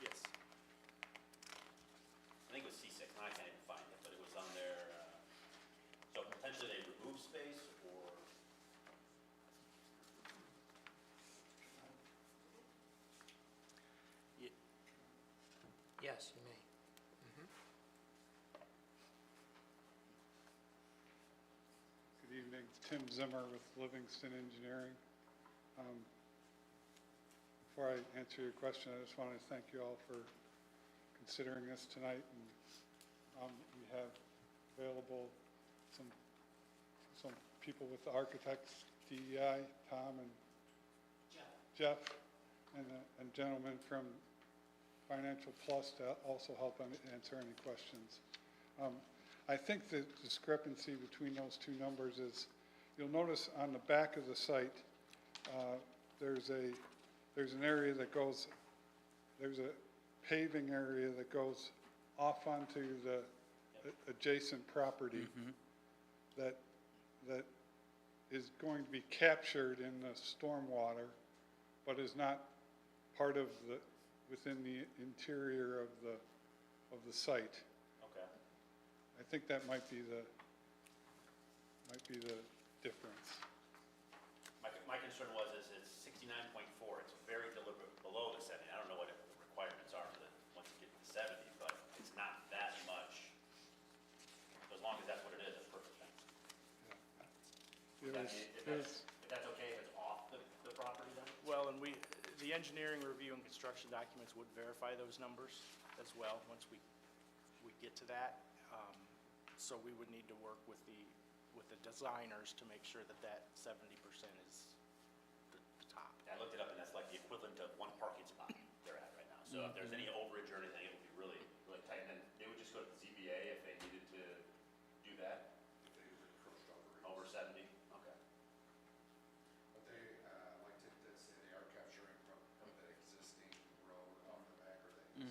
Yes. I think it was C6, and I can't even find it, but it was on there. So potentially they remove space, or, Yes, you may. Good evening, Tim Zimmer with Livingston Engineering. Before I answer your question, I just want to thank you all for considering this tonight, and we have available some people with the architects, DEI, Tom and Jeff, and a gentleman from Financial Plus to also help answer any questions. I think the discrepancy between those two numbers is, you'll notice on the back of the site, there's an area that goes, there's a paving area that goes off onto the adjacent property that is going to be captured in the stormwater, but is not part of within the interior of the site. Okay. I think that might be the difference. My concern was, is it's 69.4, it's very deliberate below the 70. I don't know what the requirements are for once you get to the 70, but it's not that much. As long as that's what it is, that's perfect. It was- If that's okay, if it's off the property then? Well, and the engineering review and construction documents would verify those numbers as well, once we get to that. So we would need to work with the designers to make sure that 70% is the top. I looked it up, and that's like the equivalent of one parking spot they're at right now. So if there's any overage or anything, it would be really, really tight. And then they would just go to the ZBA if they needed to do that, If they encroached over over. 70? Okay. But they, like Tim did say, they are capturing from that existing road off the back or the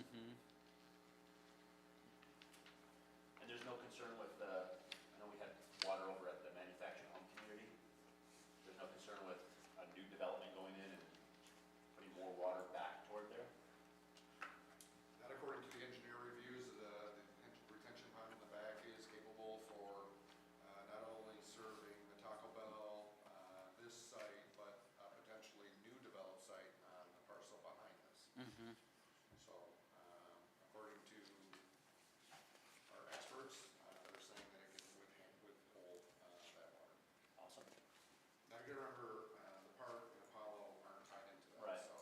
And there's no concern with, I know we had water over at the manufactured home community. There's no concern with a new development going in and putting more water back toward there? Not according to the engineer reviews, the retention pond in the back is capable for not only serving the Taco Bell, this site, but potentially new developed site on the parcel behind us. So, according to our experts, they're saying that it can withhold that water. Awesome. Now, you gotta remember, the park and Apollo aren't tied into Right. that, so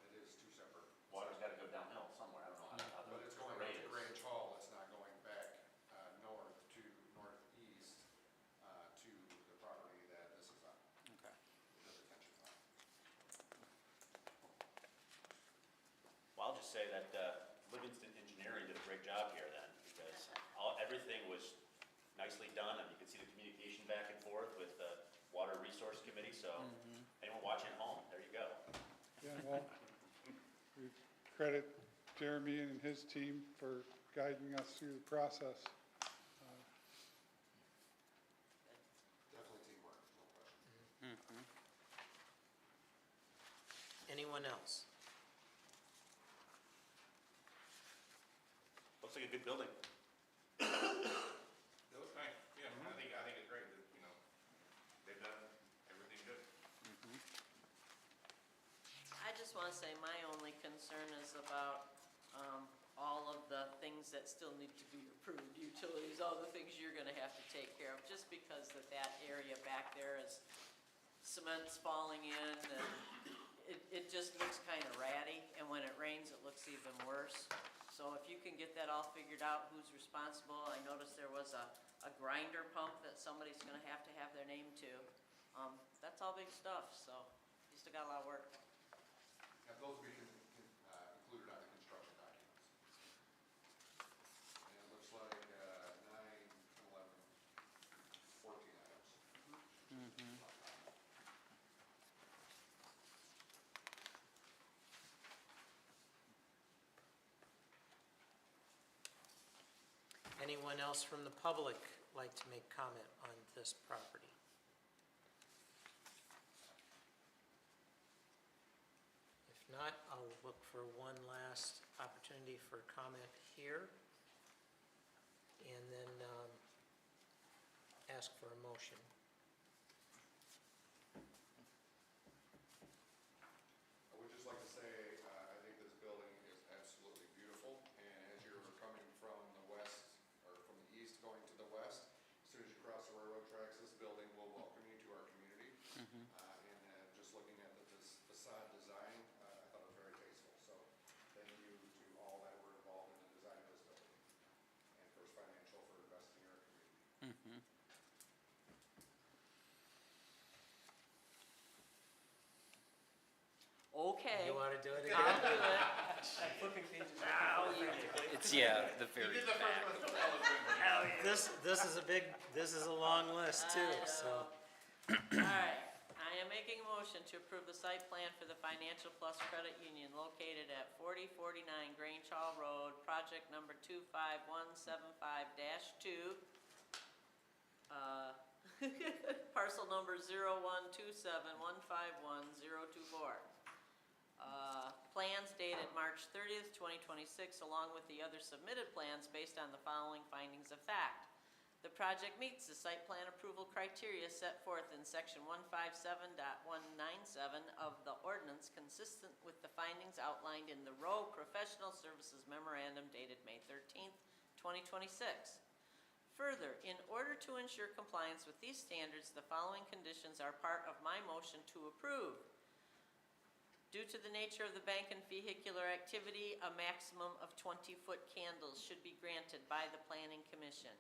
it is two separate. Water's got to go downhill somewhere. I don't know how the But it's going up grade to is. Grange Hall, it's not going back northeast to the property that this is on, Okay. the retention pond. Well, I'll just say that Livingston Engineering did a great job here then, because everything was nicely done, and you could see the communication back and forth with the Water Resource Committee, so anyone watching at home, there you go. Yeah, well, we credit Jeremy and his team for guiding us through the process. Definitely teamwork, no question. Anyone else? Looks like a good building. It looks nice, yeah, I think it's great that, they've done everything good. I just want to say my only concern is about all of the things that still need to be approved, utilities, all the things you're going to have to take care of, just because that area back there is cement's falling in, and it just looks kind of ratty, and when it rains, it looks even worse. So if you can get that all figured out, who's responsible, I noticed there was a grinder pump that somebody's going to have their name to. That's all big stuff, so you still got a lot of work. Have those be included on the construction documents? And it looks like 9, 11, 14 items. Anyone else from the public like to make comment on this property? If not, I'll look for one last opportunity for comment here, and then ask for a motion. I would just like to say, I think this building is absolutely beautiful, and as you're coming from the west, or from the east going to the west, as soon as you cross the railroad tracks, this building will welcome you to our community. And just looking at this facade design, I thought it was very tasteful, so thank you to all that were involved Okay, You want to do it I'll again? do it. Flipping pages. It's, yeah, the very back. This is a long list too, I so. know. All right, I am making a motion to approve the site plan for the Financial Plus Credit Union located at 4049 Grange Hall Road, project number 25175-2. Parcel number 0127151024. Plans dated March 30th, 2026, along with the other submitted plans based on the following findings of fact. The project meets the site plan approval criteria set forth in section 157.197 of the ordinance, consistent with the findings outlined in the Rowe Professional Services Memorandum dated May 13th, 2026. Further, in order to ensure compliance with these standards, the following conditions are part of my motion to approve. Due to the nature of the bank and vehicular activity, a maximum of 20-foot candles should be granted by the Planning Commission.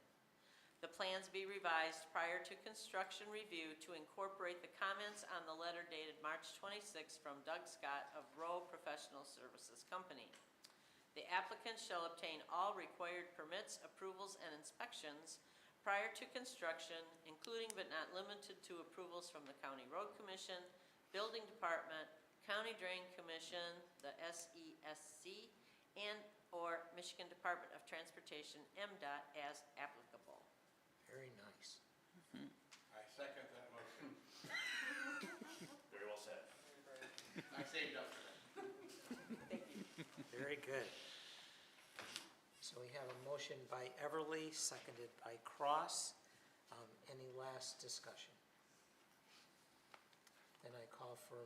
The plans be revised prior to construction review to incorporate the comments on the letter dated March 26 from Doug Scott of Rowe Professional Services Company. The applicant shall obtain all required permits, approvals, and inspections prior to construction, including but not limited to approvals from the County Road Commission, Building Department, County Drain Commission, the SESC, and/or Michigan Department of Transportation, MDOT, as applicable. Very nice. I second that motion. Very well said. I saved up for that. Very good. So we have a motion by Everly, seconded by Cross. Any last discussion? Then I call for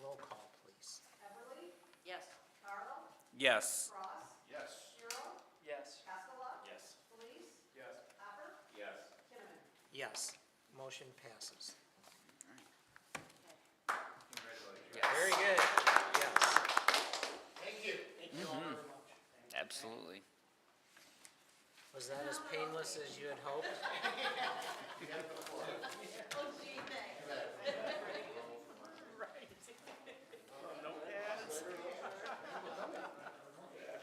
roll call, please. Everly, Yes. Carl, Yes. Cross, Yes. Shiro, Yes. Cascola, Yes. Police, Yes. Hopper, Yes. Kinnaman. Yes, motion passes. Congratulations. Very good, yes. Thank you. Thank you all very much. Absolutely. Was that as painless as you had hoped? Oh, gee, thanks.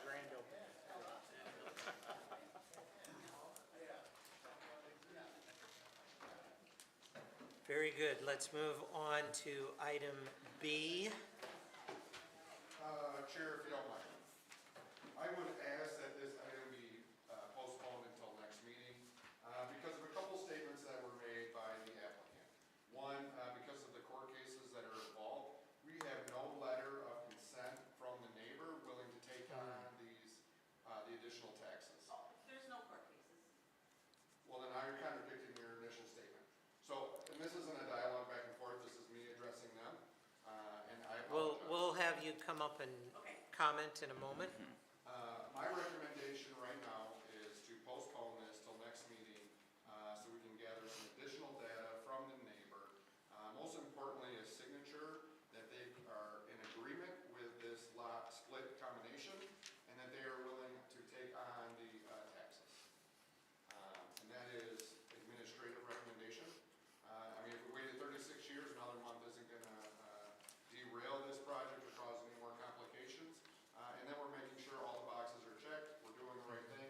Grand opening. Very good, let's move on to item B. Chair, if you don't mind, I would ask that this item be postponed until next meeting because of a couple statements that were made by the applicant. One, because of the court cases that are involved, we have no letter of consent from the neighbor willing to take on the additional taxes. There's no court cases. Well, then now you're contradicting your initial statement. So, and this isn't a dialogue back and forth, this is me addressing them, and I apologize. We'll have you come up and comment in a moment. My recommendation right now is to postpone this till next meeting, so we can gather some additional data from the neighbor. Most importantly, a signature that they are in agreement with this lot split combination, and that they are willing to take on the taxes. And that is administrative recommendation. I mean, if we waited 36 years, another month isn't gonna derail this project or cause any more complications. And then we're making sure all the boxes are checked, we're doing the right thing,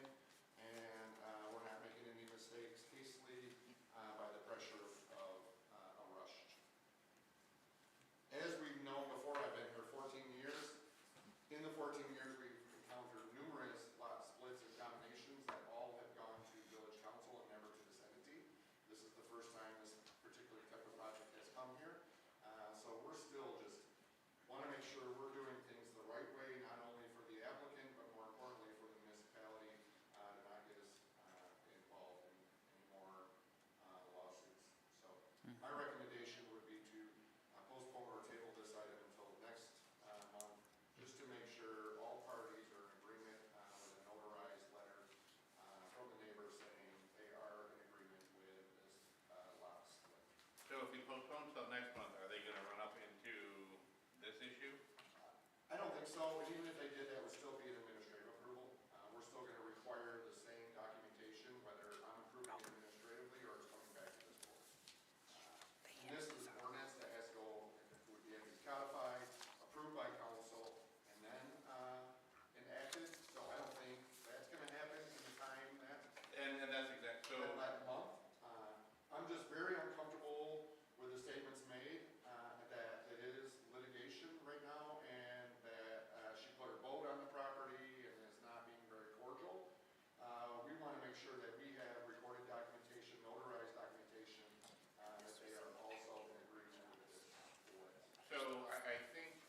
So I think,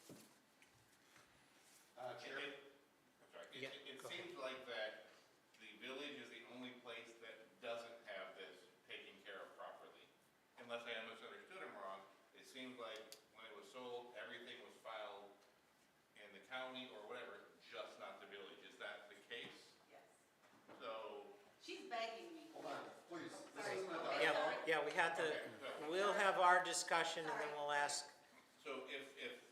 Chair? I'm sorry, Yeah, it go ahead. seems like that the village is the only place that doesn't have this taken care of properly. Unless I misunderstood him wrong, it seems like when it was sold, everything was filed in the county or whatever, just not the village. Is that the case? Yes. So, She's begging me. Hold on, please. This Sorry. isn't a Okay, dialogue. Yeah, we had to, we'll have our discussion and then we'll ask, so if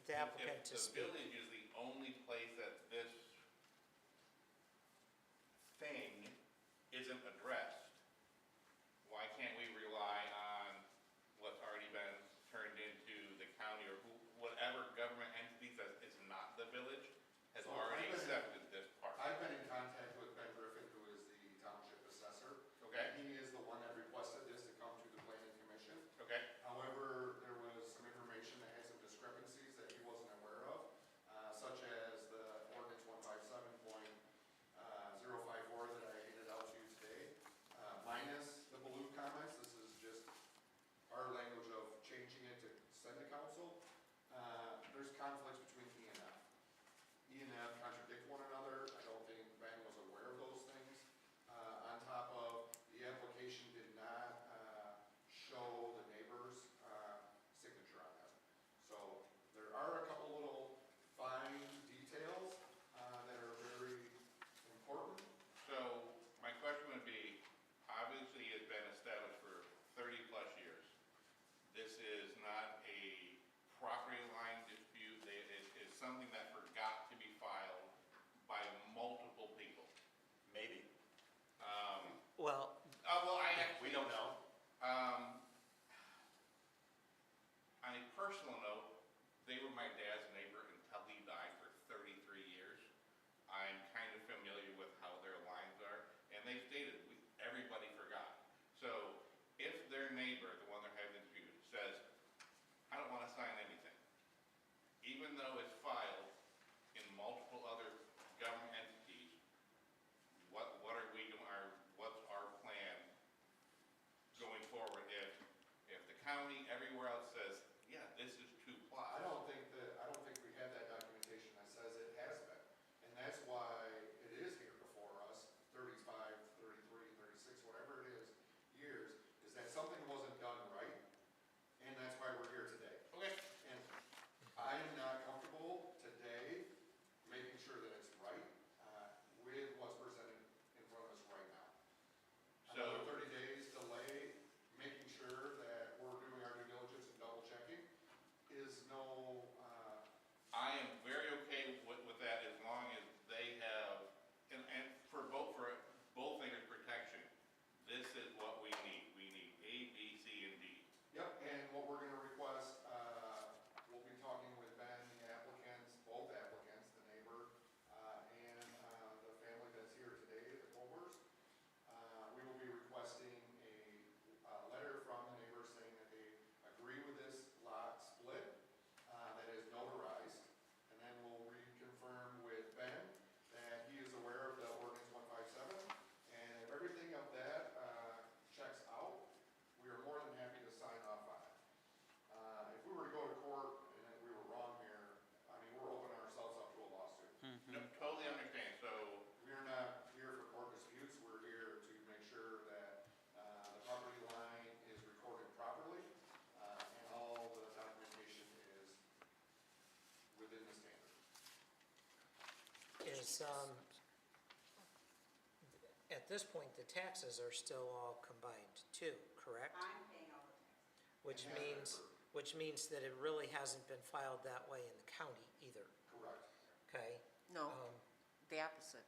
The applicant to the speak. village is the only place that this thing isn't addressed, why can't we rely on what's already been turned into the county or whatever government entity that is not the village has So already I've been- accepted this part? I've been in contact with Ben Griffin, who is the township assessor. Okay. He is the one that requested this to come to the planning commission. Okay, However, there was some information that had some discrepancies that he wasn't aware of, such as the ordinance 157.054 that I handed out to you today, minus the blue comments. This is just our language of changing it to send to council. There's conflicts between E and F. E and F contradict one another. I don't think Ben was aware of those things. On top of, the application did not show the neighbor's signature on that. So there are a couple little fine details that are very important. so my question would be, obviously it's been established for 30-plus years. This is not a property line dispute, it is something that forgot to be filed by multiple people. Maybe. well, Well, I actually. We don't know. On a personal note, they were my dad's neighbor until he died for 33 years. I'm kind of familiar with how their lines are, and they stated, everybody forgot. So if their neighbor, the one they're having the dispute, says, I don't want to sign anything, even though it's filed in multiple other government entities, what are we doing, what's our plan going forward if the county, everywhere else says, yeah, this is two plots? I don't think we have that documentation that says it has been. And that's why it is here before us, 35, 33, 36, whatever it is, years, is that something wasn't done right, and that's why we're here today. Okay. And I am not comfortable today making sure that it's right with what's presented in front of us right now. So- Another 30 days delay, making sure that we're doing our due diligence and double checking is no, I am very okay with that as long as they have, and for both neighbors' protection, this is what we need. We need A, B, C, and D. yep, and what we're gonna request, we'll be talking with Ben, the applicants, both applicants, the neighbor, and, the family that's here today, the Colbers. We will be requesting a letter from the neighbor saying that they agree with this lot split, that is notarized. And then we'll reconfirm with Ben that he is aware of the ordinance 157. And if everything of that, checks out, we are more than happy to sign off on it. If we were to go to court and then we were wrong here, I mean, we're opening ourselves up to a lawsuit. No, totally understand. So, We're not here for court disputes, we're here to make sure that the property line is recorded properly, and all the documentation is within the standard. is, at this point, the taxes are still all combined too, correct? I'm paying all the taxes. Which means that it really hasn't been filed that way in the county either, Correct. okay? No, Um, the opposite.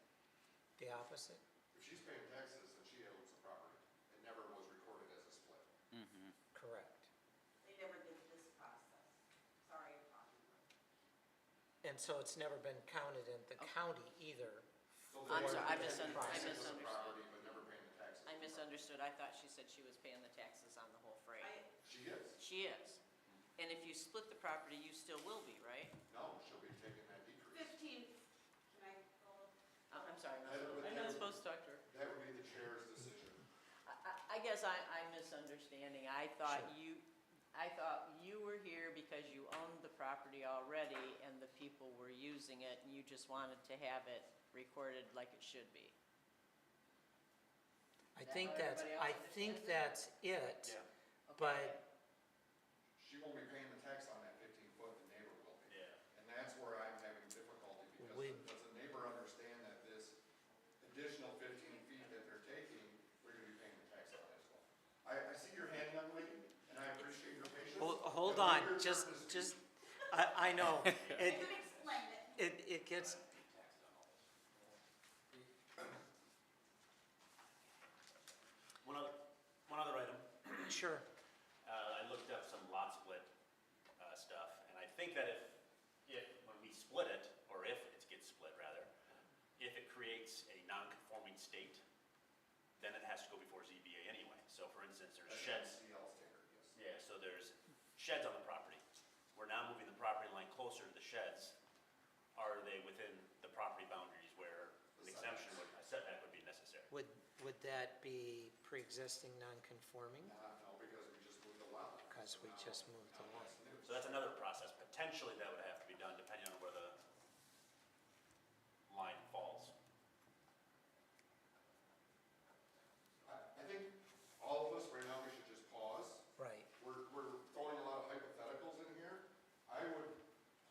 The opposite? If she's paying taxes, then she owns the property. It never was recorded as a split. Correct. They never did this process. Sorry, I'm talking about. And so it's never been counted in the county either. So I'm they sorry, were I paying taxes misunderstood. on the property, but never paying the taxes. I misunderstood. I thought she said she was paying the taxes on the whole freight. She is. She is. And if you split the property, you still will be, right? No, she'll be taking that decrease. 15, can I go? I'm sorry, That I'm not supposed to talk to her. That would be the chair's decision. I guess I'm misunderstanding. I thought Sure. I thought you were here because you owned the property already and the people were using it and you just wanted to have it recorded like it should be. I That think how that's, everybody I else think understands that's it, Okay. but She won't be paying the tax on that 15-foot, the neighbor will be. Yeah. And that's where I'm having difficulty, because We- does the neighbor understand that this additional 15 feet that they're taking, they're gonna be paying the tax on as well? I see your hand, young lady, and I appreciate your patience. hold but on, we're here just, to speak. I know. You can explain it. It gets, One other item. sure, I looked up some lot split stuff, and I think that if when we split it, or if it gets split rather, if it creates a non-conforming state, then it has to go before ZBA anyway. So for instance, there's That's sheds. MCL standard, yes. Yeah, so there's sheds on the property. We're now moving the property line closer to the sheds. Are they within the property boundaries where an exemption would, a setback would be necessary? would that be pre-existing non-conforming? No, because we just moved the lot line. Because we just moved the Now line. that's new. So that's another process. Potentially that would have to be done depending on where the line falls. I think all of us right now, we should just pause. Right. We're throwing a lot of hypotheticals in here. I would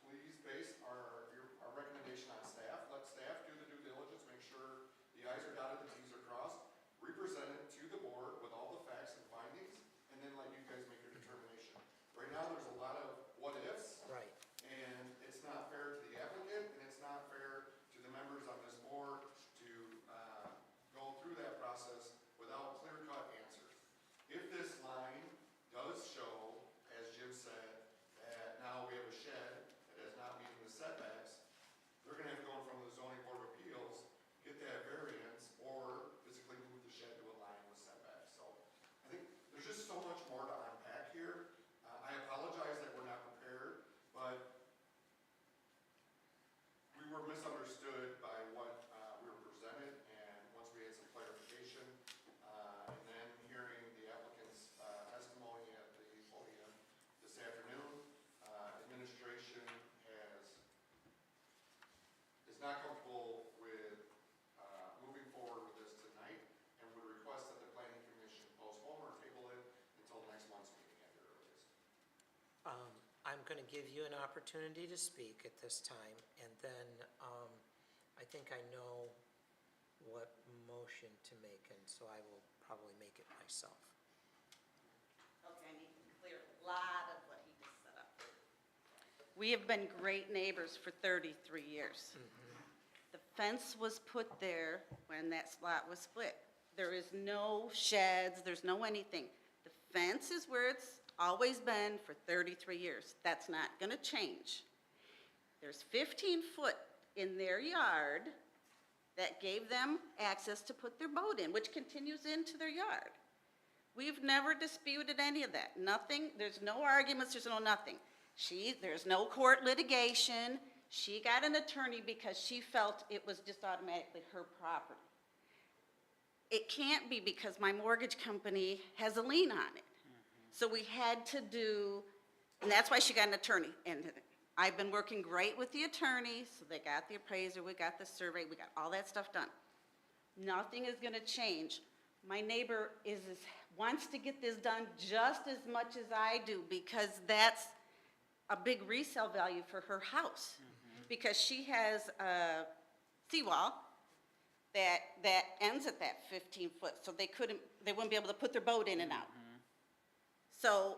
please base our recommendation on staff. Let staff do the due diligence, make sure the i's are dotted, the t's are crossed. Represent it to the board with all the facts and findings, and then let you guys make your determination. Right now, there's a lot of what ifs, Right. and it's not fair to the applicant, and it's not fair to the members on this board to go through that process without clear-cut answers. If this line does show, as Jim said, that now we have a shed that is not meeting the setbacks, they're gonna have to go in front of the zoning board of appeals, get that variance, or physically move the shed to a line with setbacks. So I think there's just so much more to unpack here. I apologize that we're not prepared, but we were misunderstood by what we were presented, and once we had some clarification, and then hearing the applicant's testimony at the podium this afternoon, administration is not comfortable with moving forward with this tonight, and would request that the planning commission postpone or table it until next month's meeting at the earliest. I'm going to give you an opportunity to speak at this time, and then I think I know what motion to make, and so I will probably make it myself. Okay, I need to clear a lot of what he just set up. We have been great neighbors for 33 years. The fence was put there when that lot was split. There is no sheds, there's no anything. The fence is where it's always been for 33 years. That's not gonna change. There's 15 foot in their yard that gave them access to put their boat in, which continues into their yard. We've never disputed any of that. Nothing, there's no arguments, there's no nothing. There's no court litigation. She got an attorney because she felt it was just automatically her property. It can't be because my mortgage company has a lien on it. So we had to do, and that's why she got an attorney. And I've been working great with the attorney, so they got the appraiser, we got the survey, we got all that stuff done. Nothing is gonna change. My neighbor wants to get this done just as much as I do, because that's a big resale value for her house. Because she has a seawall that ends at that 15 foot, so they wouldn't be able to put their boat in and out. So,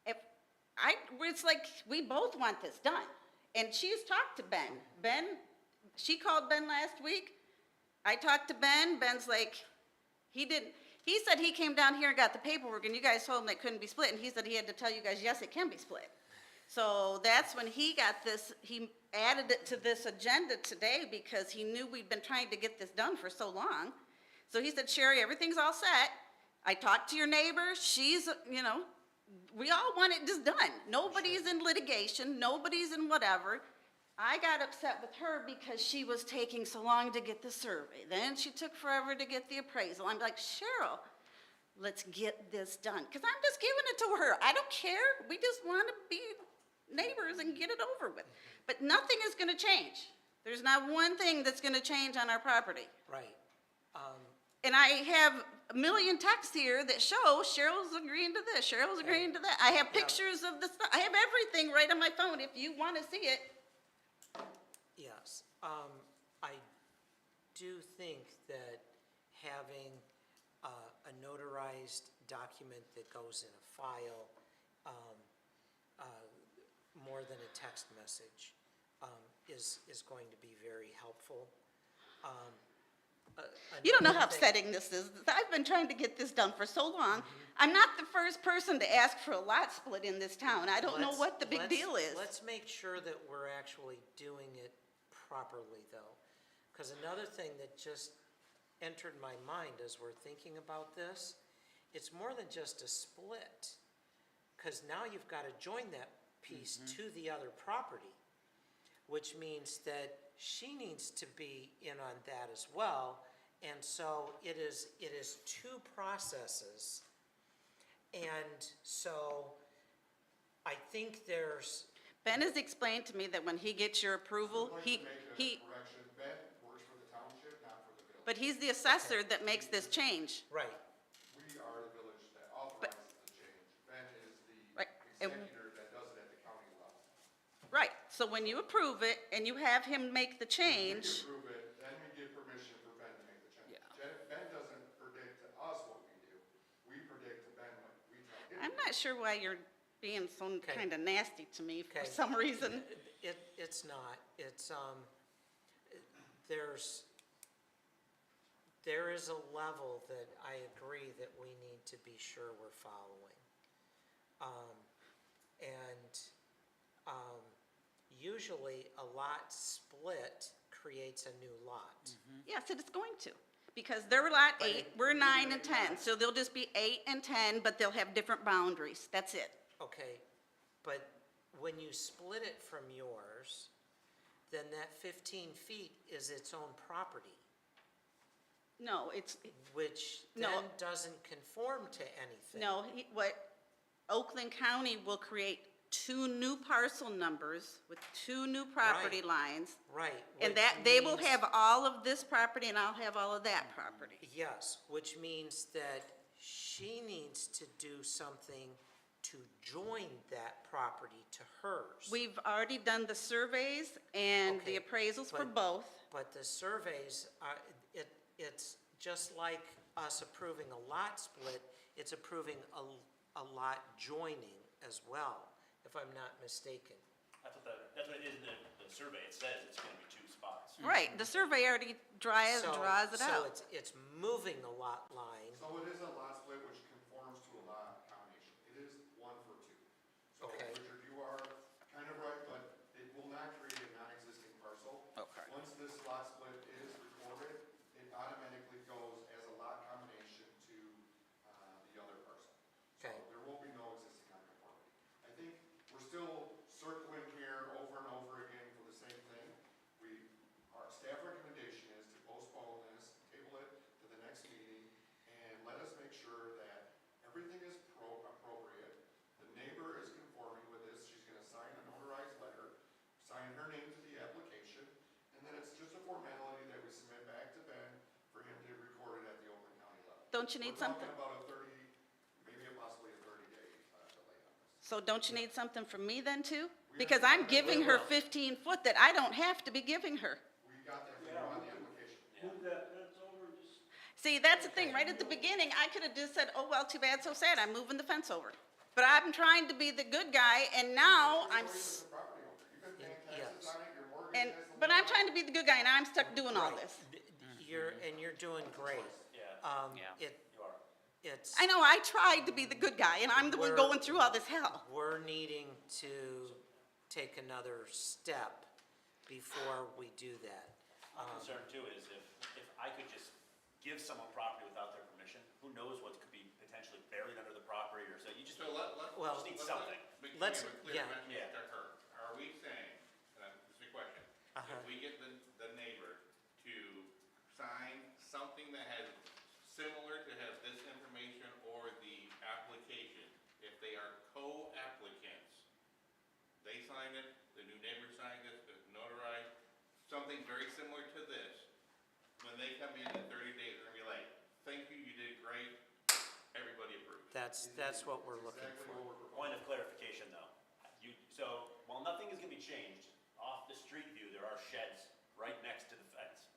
it's like, we both want this done. And she's talked to Ben. She called Ben last week. I talked to Ben. Ben's like, he said he came down here and got the paperwork, and you guys told him it couldn't be split, and he said he had to tell you guys, yes, it can be split. So that's when he got this, he added it to this agenda today because he knew we'd been trying to get this done for so long. So he said, Sherry, everything's all set. I talked to your neighbor, we all want it just done. Nobody's in litigation, nobody's in whatever. I got upset with her because she was taking so long to get the survey. Then she took forever to get the appraisal. I'm like, Cheryl, let's get this done. Because I'm just giving it to her. I don't care. We just want to be neighbors and get it over with. But nothing is going to change. There's not one thing that's going to change on our property. Right. And I have a million texts here that show Cheryl's agreeing to this, Cheryl's agreeing to that. I have pictures of the stuff. I have everything right on my phone if you want to see it. Yes. I do think that having a notarized document that goes in a file, more than a text message, is going to be very helpful. You don't know how Another thing- upsetting this is. I've been trying to get this done for so long. I'm not the first person to ask for a lot split in this town. I don't know Let's- what the big let's- deal is. Let's make sure that we're actually doing it properly, though. Because another thing that just entered my mind as we're thinking about this, it's more than just a split. Because now you've got to join that piece to the other property, which means that she needs to be in on that as well. And so it is two processes. And so I think there's, Ben has explained to me that when he gets your approval, I'd like he, to make a he, correction. Ben works for the township, not for the village. but he's the assessor that makes this change. right, We are the village that authorizes the change. Ben is the Right, and- executor that does it at the county level. Right, so when you approve it and you have him make the change, We approve it, then we give permission for Ben to make the change. Yeah. Ben doesn't predict to us what we do. We predict to Ben what we tell him. I'm not sure why you're being so Okay. kind of nasty to me for Okay. some reason. it's not, there is a level that I agree that we need to be sure we're following. Usually a lot split creates a new lot. Yes, it is going to, because they're lot But 8, we're 9 and 10, so they'll just be 8 and 10, but they'll have different boundaries, that's it. Okay, but when you split it from yours, then that 15 feet is its own property, No, it's, which No. then doesn't conform to anything. no, what Oakland County will create 2 new parcel numbers with 2 new property Right. lines, Right. and which that, they will means- have all of this property and I'll have all of that property. Yes, which means that she needs to do something to join that property to hers. We've already done the surveys and the Okay, appraisals for but- both. But the surveys, are it's just like us approving a lot split, it's approving a lot joining as well, if I'm not mistaken. That's what it is in the survey. It says it's gonna be 2 spots. Right, the survey already draws So- it So out. it's moving a lot line. So it is a lot split which conforms to a lot combination. It is 1 for 2. So Okay. Richard, you are kind of right, but it will not create a non-existing parcel. Okay. Once this lot split is recorded, it automatically goes as a lot combination to the other parcel. So Okay. there will be no existing nonconformity. I think we're still circling here over and over again for the same thing. Our staff recommendation is to postpone this, table it to the next meeting, and let us make sure that everything is appropriate. The neighbor is conforming with this, she's gonna sign a notarized letter, sign her name to the application, and then it's just a formality that we submit back to Ben for him to record it at the Oakland County level. Don't you need something? We're talking about a 30, maybe possibly a 30-day delay on this. So don't you need something from me then too? Because I'm giving her 15 foot that I don't have to be giving her. We got that for you on the application. See, that's the thing, right at the beginning, I could have just said, oh, well, too bad, so sad, I'm moving the fence over. But I'm trying to be the good guy, and now I'm, Choice of the property owner. You've been paying taxes Yes. on it, your mortgage and, has the but loan. I'm trying to be the good guy, and I'm stuck doing all Right. this. You're doing great. Yeah, Yeah. you are. It's, I know, I tried to be the good guy, and I'm the one We're- going through all this hell. we're needing to take another step before we do that. My concern too is if I could just give someone property without their permission, who knows what could be potentially buried under the property or so, you just, So let. Well, just need something. let's- Make a clear yeah. message Yeah. to her. Are we saying, and this is a question, Uh-huh. if we get the neighbor to sign something that has similar to have this information or signed it, the new neighbor signed it, it's notarized, something very similar to this. When they come in 30 days, they're gonna be like, thank you, you did great, everybody approved. That's what we're looking for. Point of clarification, though. So, while nothing is gonna be changed, off the street view, there are sheds right next to the fence.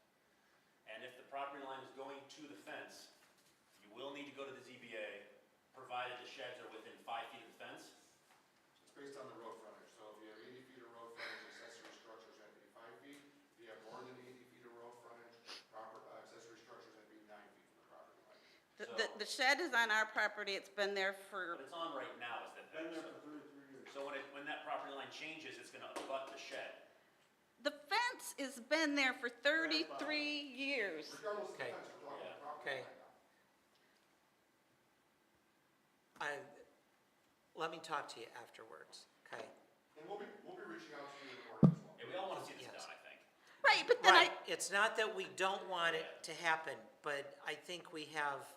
And if the property line is going to the fence, you will need to go to the ZBA, provided the sheds are within 5 feet of the fence. It's based on the road frontage, so if you have 80 feet of road frontage, accessory structures have to be 5 feet. If you have more than 80 feet of road frontage, accessory structures have to be 9 feet from the property line. The shed is on our property, it's been there for, But it's on right now, is that? Been there for 33 years. So when that property line changes, it's gonna abut the shed. the fence has been there for 33 years. Regardless of the Okay. fence, we're talking about property Okay. line now. Let me talk to you afterwards, okay? And we'll be reaching out to you in the morning as well. Yeah, we all wanna see this Yes. done, I think. Right, but then Right, it's not that we don't want it to happen, but I think we have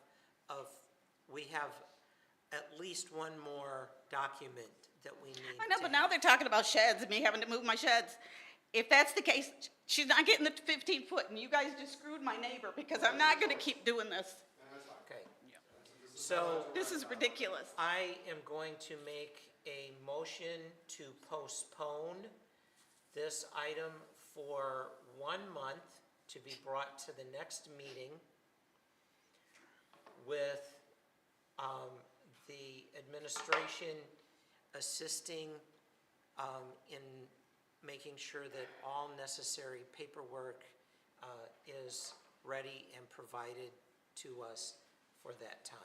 at least one more document that we need I know, to but now have. they're talking about sheds and me having to move my sheds. If that's the case, she's not getting the 15 foot, and you guys just screwed my neighbor, because I'm not gonna keep doing this. And that's fine. Okay. So This is ridiculous. I am going to make a motion to postpone this item for 1 month to be brought to the next meeting with the administration assisting in making sure that all necessary paperwork is ready and provided to us for that time.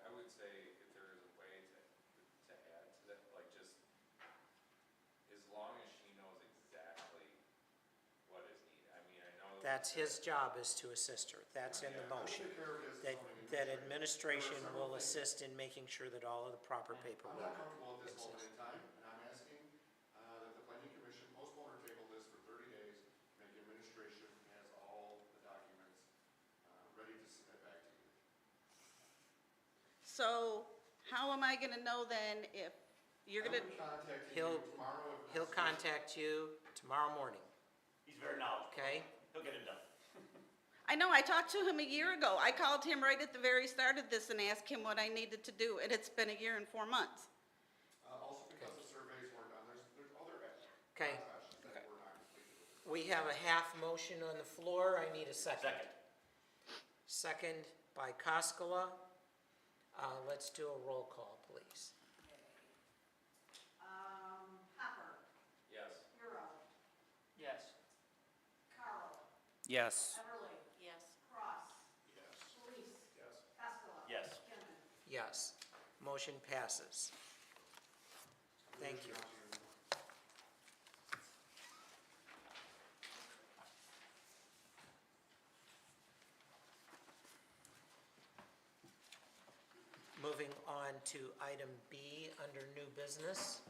I would say if there is a way to add to that, like just, as long as she knows exactly what is needed. I mean, I know. That's his job, is to assist her. That's in the motion. That administration will assist in making sure that all of the proper I'm paperwork. not comfortable at this moment in time, and I'm asking that the planning commission postpone or table this for 30 days, make administration has all the documents ready to submit back to you. So how am I gonna know then if you're gonna, I will contact you He'll, tomorrow if he'll necessary. contact you tomorrow morning, He's very knowledgeable. okay? He'll get it done. I know, I talked to him a year ago. I called him right at the very start of this and asked him what I needed to do, and it's been a year and 4 months. Also because the surveys weren't done, there's other Okay. processes that were not completed with this. We have a half motion on the floor. I need a second. Second. Second by Koskela. Let's do a roll call, please. Hopper, Yes. Euro, Yes. Carl, Yes. Everly, Yes. Cross, Yes. Police, Yes. Costello. Yes. Kinman. Yes. Motion passes. Thank you. Moving on to item B under new business.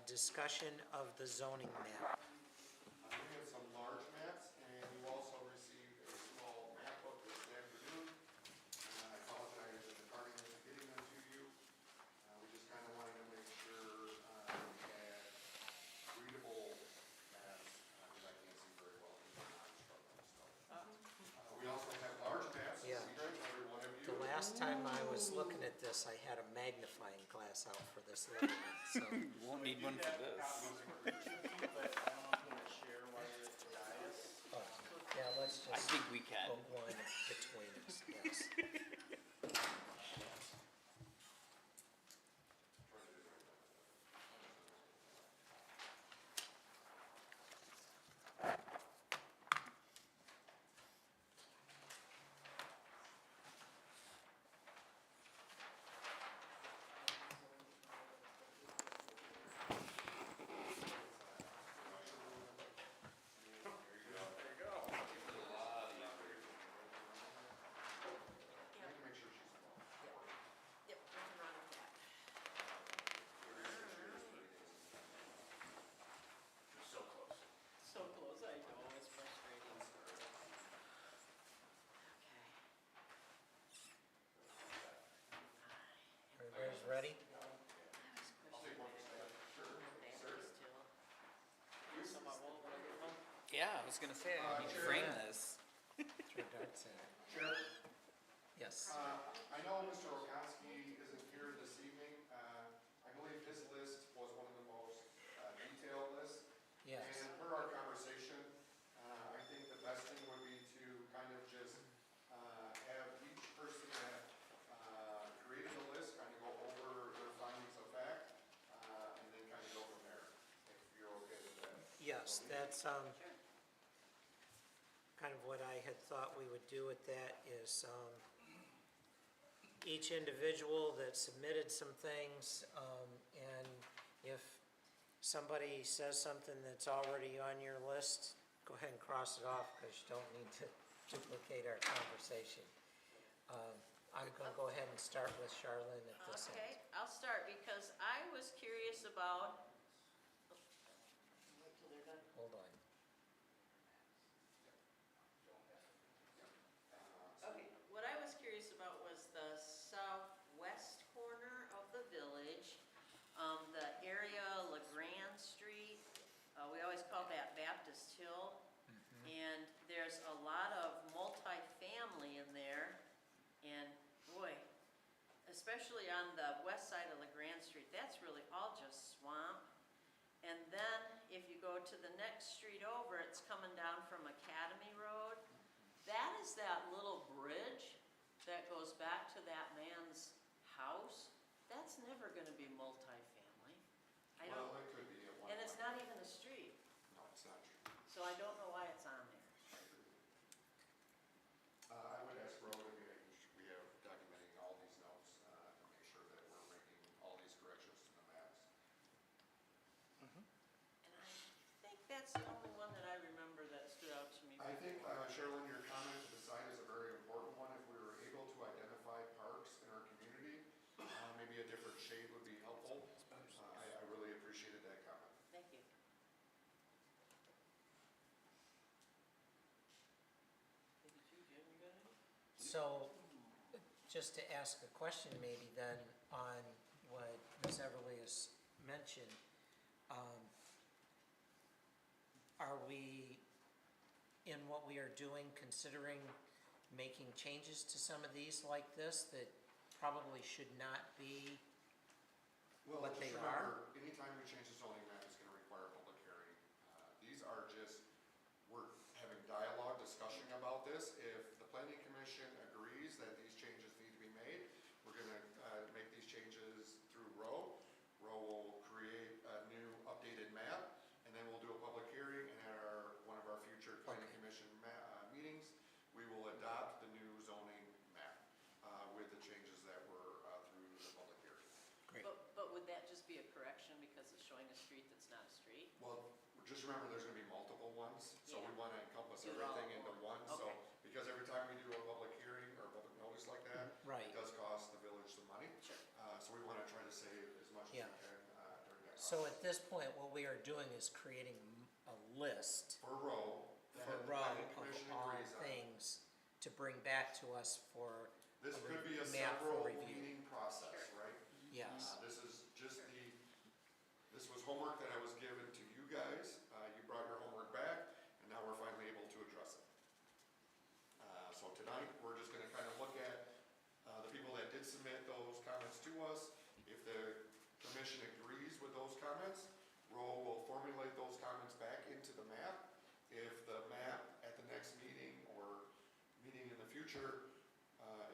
Discussion of the zoning map. We have some large maps, and you also received a small map book this afternoon. I apologize in the tardiness of getting them to you. We just kind of wanted to make sure we had readable maps, because I can't see very well, because I'm struggling, so. We also have large maps, Yeah. every one of you. The last time I was looking at this, I had a magnifying glass out for this little one, so. Won't need one for this. But I don't know if you want to share while you're at the dais. Yeah, let's I just think we can. put one between us, yes. Yeah, I was gonna say, I need to frame this. Throw darts in it. Chair, Yes. I know Mr. Okonski isn't here this evening. I believe his list was one of the most detailed lists. Yes. And per our conversation, I think the best thing would be to kind of just have each person that created the list kind of go over their findings of fact, and then kind of go from there, if you're okay with that. Yes, that's kind of what I had thought we would do with that is each individual that submitted some things, and if somebody says something that's already on your list, go ahead and cross it off because you don't need to duplicate our conversation. I'm going to go ahead and start with Charlene at this end. Okay, I'll start because I was curious about, wait till they're done. Hold on. Okay, what I was curious about was the southwest corner of the village, the area LeGrand Street. We always call that Baptist Hill. And there's a lot of multifamily in there. And boy, especially on the west side of LeGrand Street, that's really all just swamp. And then if you go to the next street over, it's coming down from Academy Road. That is that little bridge that goes back to that man's house. That's never gonna be multifamily. I don't, Well, it could be at one and it's point. not even a street, No, it's not true. so I don't know why it's on there. I would ask Roe to be making sure we are documenting all these notes, to make sure that we're making all these corrections to the maps. And I think that's the only one that I remember that stood out to me. I think, Sherilyn, your comment to the side is a very important one. If we were able to identify parks in our community, maybe a different shade would be helpful. I really appreciated that comment. Thank you. Maybe you, Jim, you got any? So, just to ask a question maybe then on what Ms. Everly has mentioned, are we, in what we are doing, considering making changes to some of these like this that probably should not be Well, what just they are? remember, anytime we change the zoning map, it's gonna require a public hearing. These are just, we're having dialogue, discussion about this. If the planning commission agrees that these changes need to be made, we're gonna, make these changes through Roe. Roe will create a new updated map, and then we'll do a public hearing, and at one of our future planning commission meetings, we will adopt the new zoning map, with the changes that were, through the public hearing. Great. But would that just be a correction because it's showing a street that's not a street? Well, just remember, there's gonna be multiple ones, so we Yeah. wanna encompass Do it all everything in into one. one, so, Okay. because every time we do a public hearing or a public notice like that, Right. it does cost the village some money. Sure. So we wanna try to save as much as we Yeah. can, during that So process. at this point, what we are doing is creating a list For Roe, that for the Rob planning of commission all agrees on. things to bring back to us for This could be a map for several review. meeting process, right? Yes. This is just this was homework that I was given to you guys. You brought your homework back, and now we're finally able to address it. So tonight, we're just gonna kind of look at the people that did submit those comments to us. If the commission agrees with those comments, Roe will formulate those comments back into the map. If the map at the next meeting or meeting in the future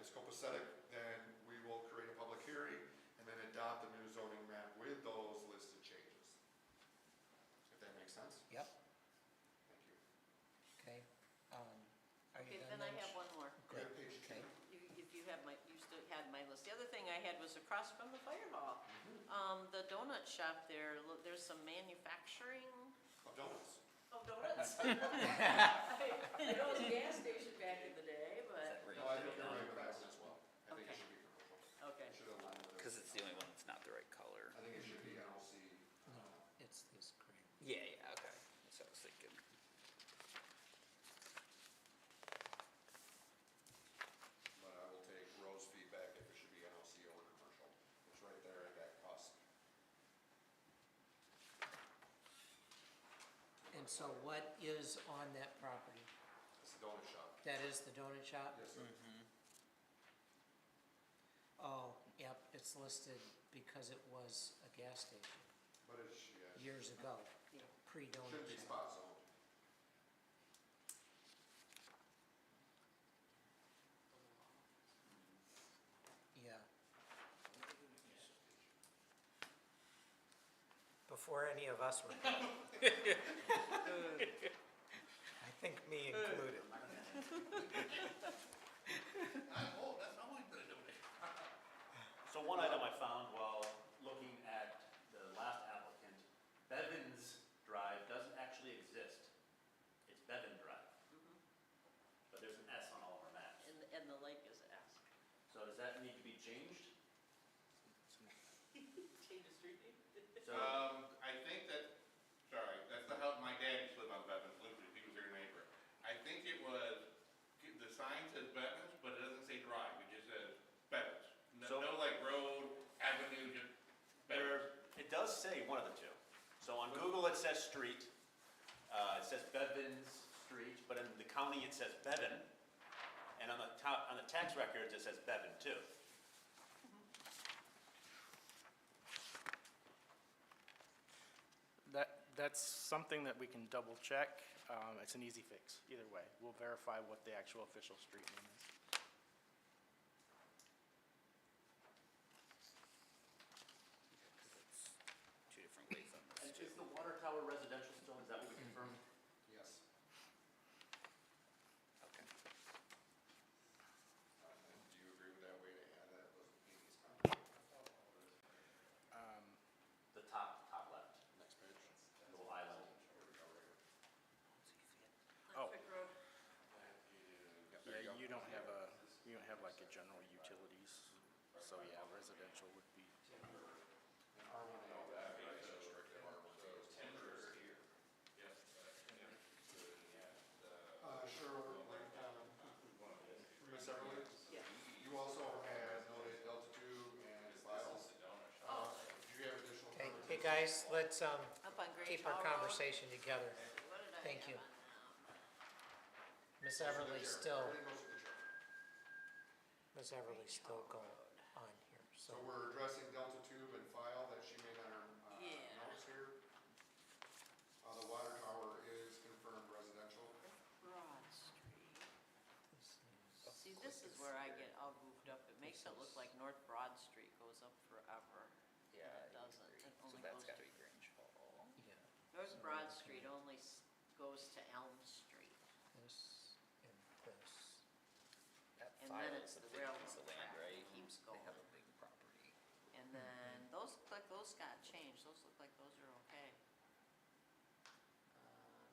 is copacetic, then we will create a public hearing and then adopt the new zoning map with those listed changes. If that makes sense? Yep, Thank you. okay. Are you Okay, done then I then? have one more. Good, Page two. okay. If you have you still had my list. The other thing I had was across from the fire hall. The donut shop there, there's some manufacturing Of donuts. of donuts. I know it was a gas station back in the day, but, No, I think you're right with that one as well. I think it Okay. should be commercial. okay. It should align with it. Because it's the only one that's not the right color. I think it should be NLC. No, it's this green. Yeah, yeah, okay. That's what I was thinking. But I will take Roe's feedback if it should be NLC or commercial. It's right there at that cusp. And so what is on that property? It's a donut shop. That is the donut shop? Yes, sir. Oh, yep, it's listed because it was a gas station But it's, yeah, it years ago, pre-donut shouldn't be shop. spot zoned. Yeah. Before any of us were born. I think me included. So one item I found while looking at the last applicant, Bevins Drive doesn't actually exist. It's Bevan Drive. But there's an S on all of our maps. And the lake is S. So does that need to be changed? Change the street name? So, I think that, sorry, that's the house, my dad used to live on Bevins, lived it, he was their neighbor. I think it was, the sign says Bevins, but it doesn't say drive, it just says Bevins. So- No like road, avenue, just Bevins. it does say one of the two. So on Google it says street, it says Bevins Street, but in the county it says Bevan. And on the top, on the tax records, it says Bevan too. That's something that we can double check. It's an easy fix, either way. We'll verify what the actual official street name is. Two different ways on And this too. is the water tower residential still, is that what we confirmed? Yes. Okay. Do you agree with that way to add that? Was Amy's comment? The top left, Next page. little island. Here we go, right here. Oh. Quick road. Yeah, you don't have like a general utilities, so yeah, residential would be. Sure, like, Ms. Everly? You also had noted Delta Two and files. Do you have additional Okay, comments? hey guys, let's Up on Grange keep our Hall Road. conversation together. What did I Thank have you. on now? Miss Everly's still, Everything goes to the chair. Miss Everly's still going on here, so. So we're addressing Delta Tube and file that she made on her Yeah. notes here. The water tower is confirmed residential. Broad Street. See, this is where I get all goofed up. It makes it look like North Broad Street goes up forever. Yeah, And it I doesn't. agree. It So only that's goes, gotta be Grange Hall. Yeah, North Broad Street only goes to Elm Street. this and this. That And file then is it's a the big railroad piece of land, track that right? keeps They have going. a big property. And then those look like those got changed. Those look like those are okay.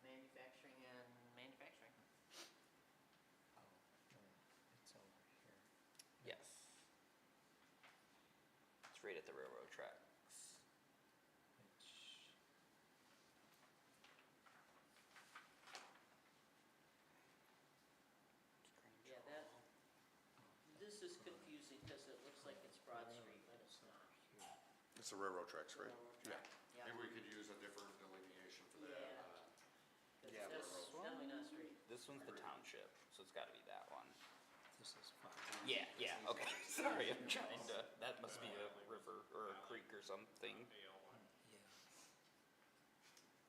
Manufacturing and manufacturing. Oh, no, it's over here. Yes. It's right at the railroad tracks. Which, Yeah, that, this is confusing because it looks like it's Broad Street, but it's not. It's the railroad tracks, right? Yeah. Yeah. Maybe we could use a different delineation for that. Yeah. 'Cause Yeah, that's definitely not street. This one's the township, so it's gotta be that one. this is fine. Yeah, yeah, okay. Sorry, I'm trying to, that must be a river or a creek or something. Yeah,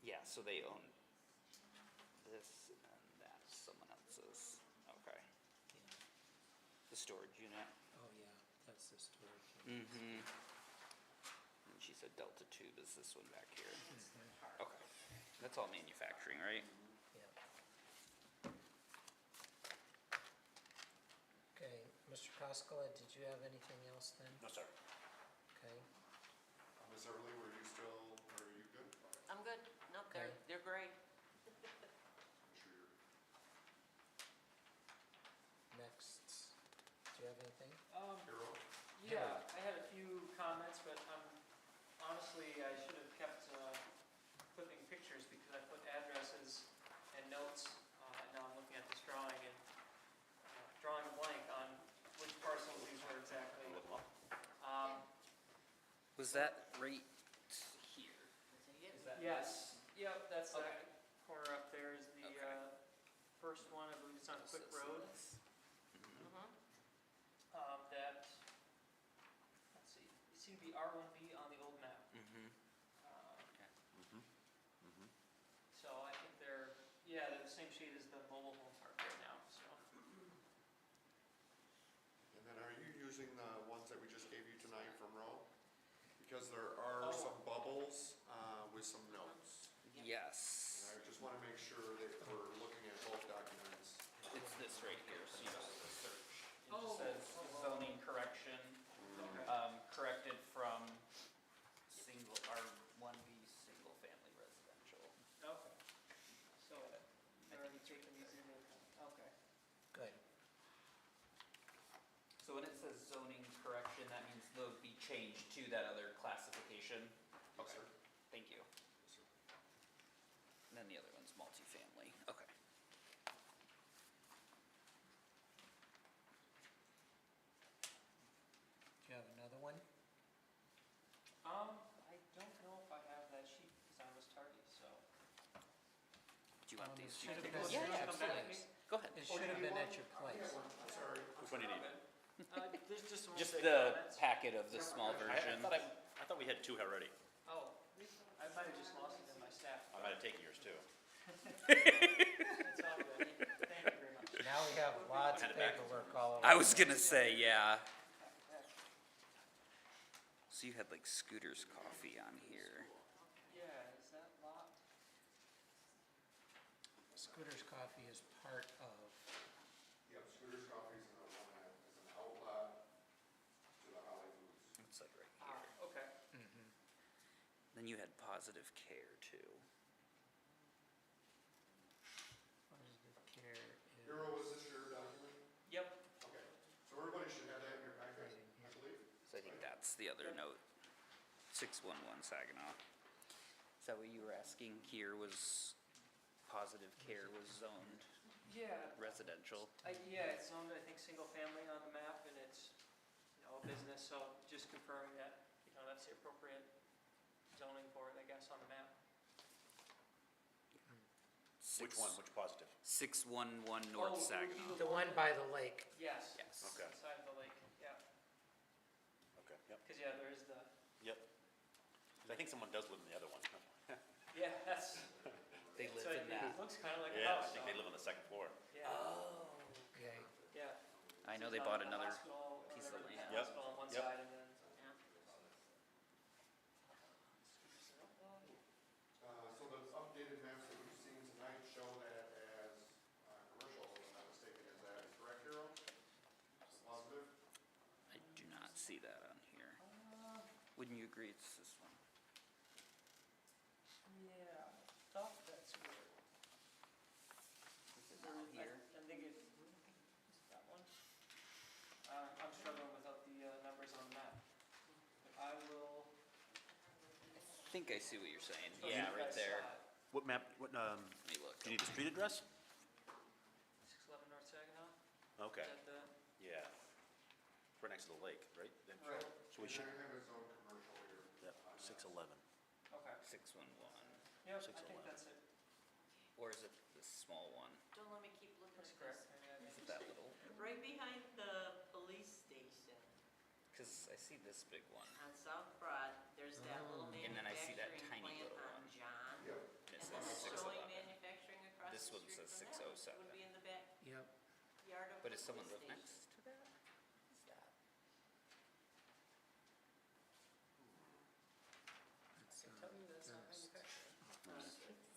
Yeah, so they own this and that's someone else's. Okay. yeah. The storage unit. Oh, yeah, that's the storage. Mm-hmm. And she said Delta Tube is this one back here. Okay. That's all manufacturing, right? Yeah. Okay, Mr. Koskela, did you have anything else then? No, sir. Okay, Ms. Everly, were you still, are you good? Okay. I'm good. Nope, they're, Okay. they're great. I'm sure you're. next, do you have anything? Hero? Yeah, I had a few comments, but honestly, I should have kept clipping pictures because I put addresses and notes, and now I'm looking at this drawing and drawing a blank on which parcels these were exactly. Was that right here? Is that it? Yes, yep, that's that corner seemed to be R1B on the old map. Mm-hmm. So I think they're the same shade as the mobile home park right now, so. And then are you using the ones that we just gave you tonight from Roe? Because there are some bubbles with some notes. Yes. And I just want to make sure that we're looking at both documents. It's this right here, so you just search. It Oh. just says zoning correction, corrected from single, R1B, single family residential. Okay. So they're already taking these into account, okay. Good. So when it says zoning correction, that means they'll be changed to that other classification? Yes, sir. Thank you. Yes, sir. And then the other one's multifamily, okay. Do you have another one? I don't know if I have that sheet because I was tardy, so. Do you want It these? should have think been those at should your come back to me. place. Go ahead. It should have been at your place. I'm sorry. Which one do you need? There's just some. Just big the comments. packet of the small version. I thought we had two already. Oh, I might have just lost it in my staff. I might have taken yours too. It's all good. Thank you very much. Now we have lots of Hand it back. paperwork all over. I was gonna say, yeah. So you had like Scooter's Coffee on here. Yeah, is that locked? Scooter's Coffee is part of, Yep, Scooter's Coffee is an outlet to the Holly Foods. It's like right Ah, here. okay. Then you had Positive Care too. Positive Care Hero, is was this your document? Yep. Okay, so everybody should have that in your packet, I believe. So I think that's the other note. 611 Saginaw. Is that what you were asking here was Positive Care was zoned Yeah, residential? it's zoned, I think, single family on the map and it's, a business, so just confirming that, that's the appropriate zoning for it, I guess, on the map. Which one, which positive? 611 Oh, North it would be Saginaw. the one by the lake. Yes. Yes. Okay. Inside the lake, yeah. Okay, yep, Because, there is the, yep. 'Cause I think someone does live in the other one. that's, They so live in it that. looks kind of like a Yeah, I house. think so- they live on the second floor. Yeah, Okay. yeah. I know they So bought the another hospital, or piece of whatever, land. the Yep, hospital on one yep. side and then, So the updated maps that we've seen tonight show that as commercial, if I'm not mistaken, is that correct, Hero? Positive? I do not see that on here. Wouldn't you agree it's this one? yeah, thought that's weird. Here. I think it, is that one? I'm struggling without the numbers on the map. But I will. I think I see what you're saying. show Yeah, you right guys, there. What map, what, Let me look. do you need the street address? 611 North Saginaw, Okay, is that the? yeah. It's right next to the lake, right? Then- Right. So we should, And I have its own commercial here. yep, 611. Okay, 611. yep, I 611. think that's it. Or is it the small one? Don't let me keep looking That's at correct. this. Is it that little? Right behind the police station Because I see this big one. on South Broad, there's that little And then I see that manufacturing tiny plant little on one. John. Yep. And it And then says it's showing 611. manufacturing across the This one street says from that, which 607. would be in the backyard Yep. of But the does someone police live station. next to that? What is that? Tell me that's not manufacturing.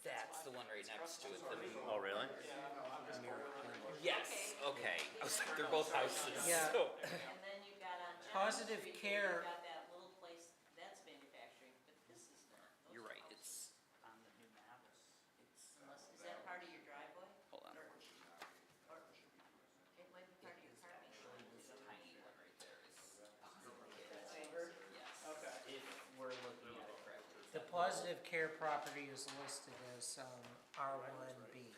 That's the one right next to it. Oh, really? Yes, okay. I was like, they're both houses. Yeah. so- And then you got on John Positive Street, Care- you got that little place, that's manufacturing, but this is not. Those You're are right, houses. it's on the new map. It's, Unless, is that part of your driveway? hold on. Or- It might be part of your parking. This tiny one right there is That's over? yes. Okay. If we're looking at it correctly. The Positive Care property is listed as R1B,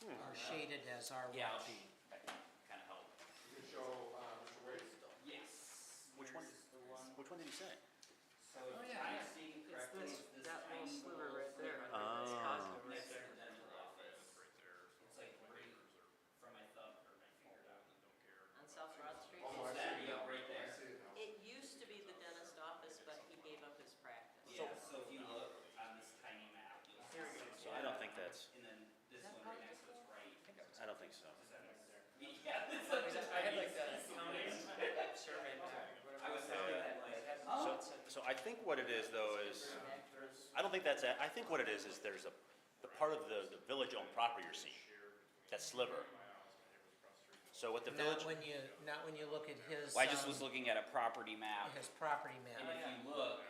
or shaded as Yeah, R1B. that kind of help. You can show, Mr. Wade? Yes. Which one? Here's the one. Which one did he say? So Oh, if yeah, I'm yeah. seeing It's correctly, this, it's this that little tiny sliver little right there. I sliver think that's Oh. positive right next to there. the dental office. It's like right from my thumb or my finger down. On South Broad Street? Oh, I That, see it yeah, now. right there. I see it now. It used to be the dentist I had like the county survey map, whatever. I was thinking that, like, It had So, lots and- so I think what it is though is, I don't think that's, I think what it is there's the part of the village-owned property you're seeing, that sliver. So what the village, Not when you look at his, Well, I just was looking at a property map. his property And map. if you look,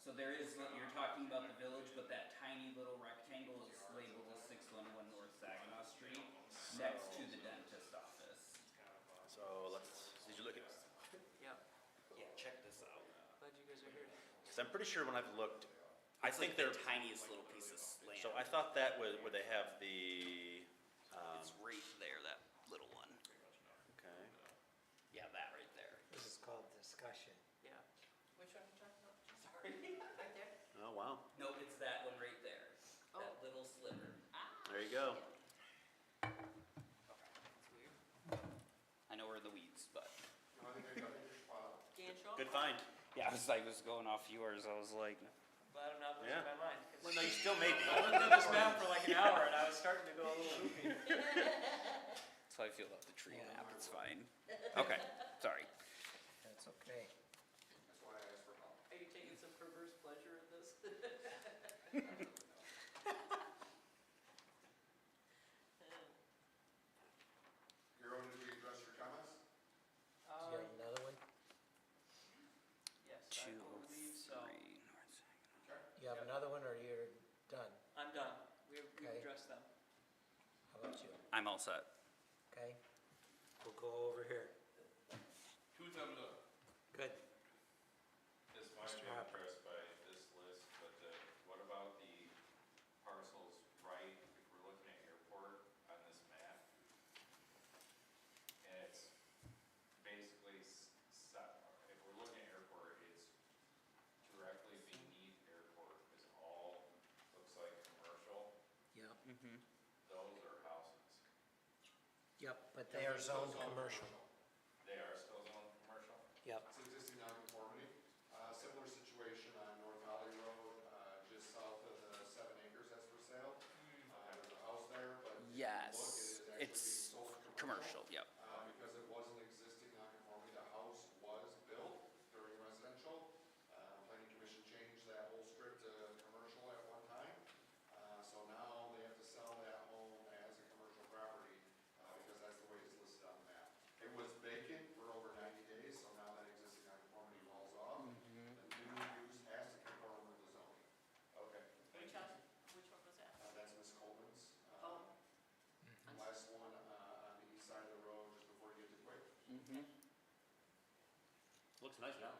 so there is, you're talking about the village, but that tiny little rectangle is labeled as 611 North Saginaw Street, next to the dentist office. so did you look at, Yeah, yeah, check this out. glad you guys are here. Cause I'm pretty sure when I've looked, I It's think like they're, the tiniest little piece of land. so I thought that was where they have the, It's right there, that little one. okay. Yeah, that right there. This is called discussion. Yeah. Which one are you talking about? Sorry, right there? Oh, wow, No, it's that one right there, that little sliver. there you go. I know we're in the weeds, but. No, I think I got your spot. Ganshaw? Good find. Yeah, I was going off yours, I was like. Glad I'm not losing Yeah. my mind. 'cause Well, no, you still may be. I looked at this map for like an hour and I was starting to go a little loopy. That's how I feel about the tree map, it's fine. Okay, sorry. That's okay. That's why I asked for help. Are you taking some perverse pleasure in this? Garo, did we address your comments? Do you have another one? Yes, I Two oh believe so. three North Saginaw. Okay. You have another one, or you're done? I'm done. We've Okay. addressed them. How about you? I'm all set. Okay? We'll go over here. 2 thumbs up. Good. This might Mr. be Hopper. impressed by this list, but what about the parcels right, if we're looking at airport on this map? And it's basically, if we're looking at airport, it's directly beneath airport, is all, looks like commercial, Yep. Mm-hmm. those are houses. Yep, but they are zoned commercial. They are still zoned commercial? Yep. It's existing nonconformity. Similar situation on North Holly Road, just south of the 7 acres that's for sale. There's a house there, but if you look, Yes, it is actually being it's sold commercial, yep. Because it was an existing nonconformity, the house was built during residential. Planning Commission changed that whole strip to commercial at one time. So now they have to sell that home as a commercial property, because that's the way it's listed on the map. It was vacant for over 90 days, so now that existing nonconformity falls off. The new use has to conform with the zoning. Okay. Which house, which one was that? That's Ms. Coleman's. Oh. Last one on the east side of the road, just before you get to Quick. Looks nice now.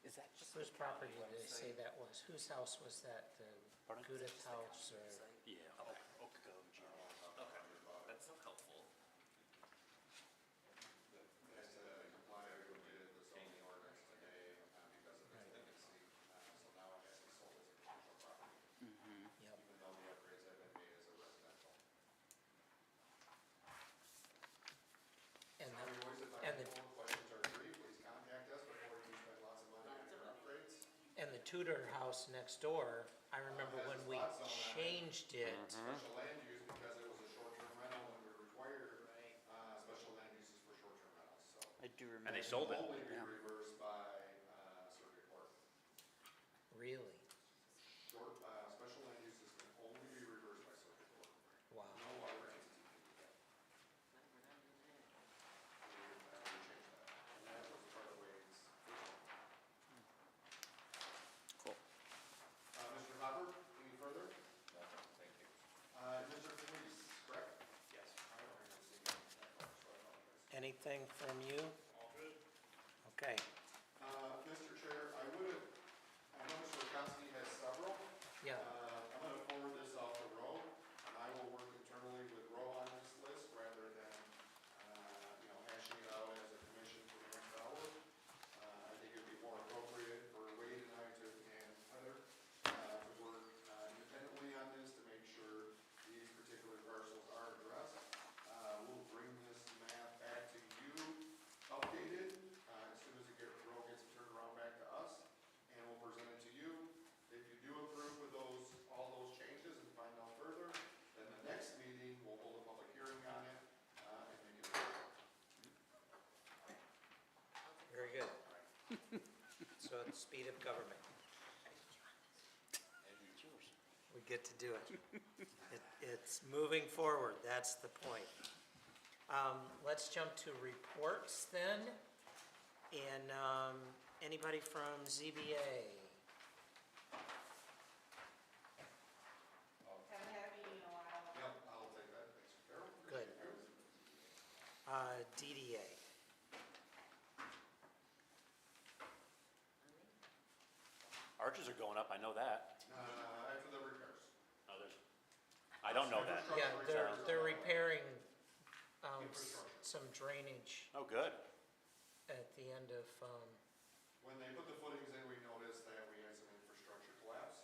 Is that just? Whose property did they say that was? Whose house was that? The Pardon? Gudith house or? Yeah, okay, Oak Grove, okay. That's helpful. Has to comply with the zoning ordinance today because of its vacancy. So now it has to be sold as a commercial property, Yep. even though the upgrades have been made as a residential. And As the, always, if and I the, have more questions or agree, please contact us before you spend lots of money on your upgrades. and the Tudor house next door, I remember when we changed it, Special land use because it was a short-term rental and we required, special land uses for short-term rentals, so. I do remember. And they sold it. Only be reversed by, circuit court. really? Special land uses can only be reversed by circuit court. Wow. No other entity can do that. We're not doing that. We changed that. And that was part of Wade's. Cool. Mr. Hopper, any further? No, thank you. Mr. Felice, correct? Yes. I don't remember seeing that part, so I apologize. Anything from you? All good. Okay. Mr. Chair, I know Mr. Rakowski has several. Yeah. I'm going to forward this off to Roe, and I will work internally with Roe on this list rather than, hashing it out as a commission for the next hour. I think it'd be more appropriate for Wade and I and Heather to work independently on this to make sure these particular parcels are addressed. We'll bring this map back to you, up speed of government. It's yours. We get to do it. It's moving forward, that's the point. Let's jump to reports then. And anybody from ZBA? Haven't had a meeting in a while. Yep, I'll take that, thanks, Carol. Good. DDA? Arches are going up, I know that. After the repairs. Oh, I don't know that. Yeah, they're repairing Infrastructure. some drainage Oh, good. at the end of, When they put the footings in, we noticed that we had some infrastructure collapse.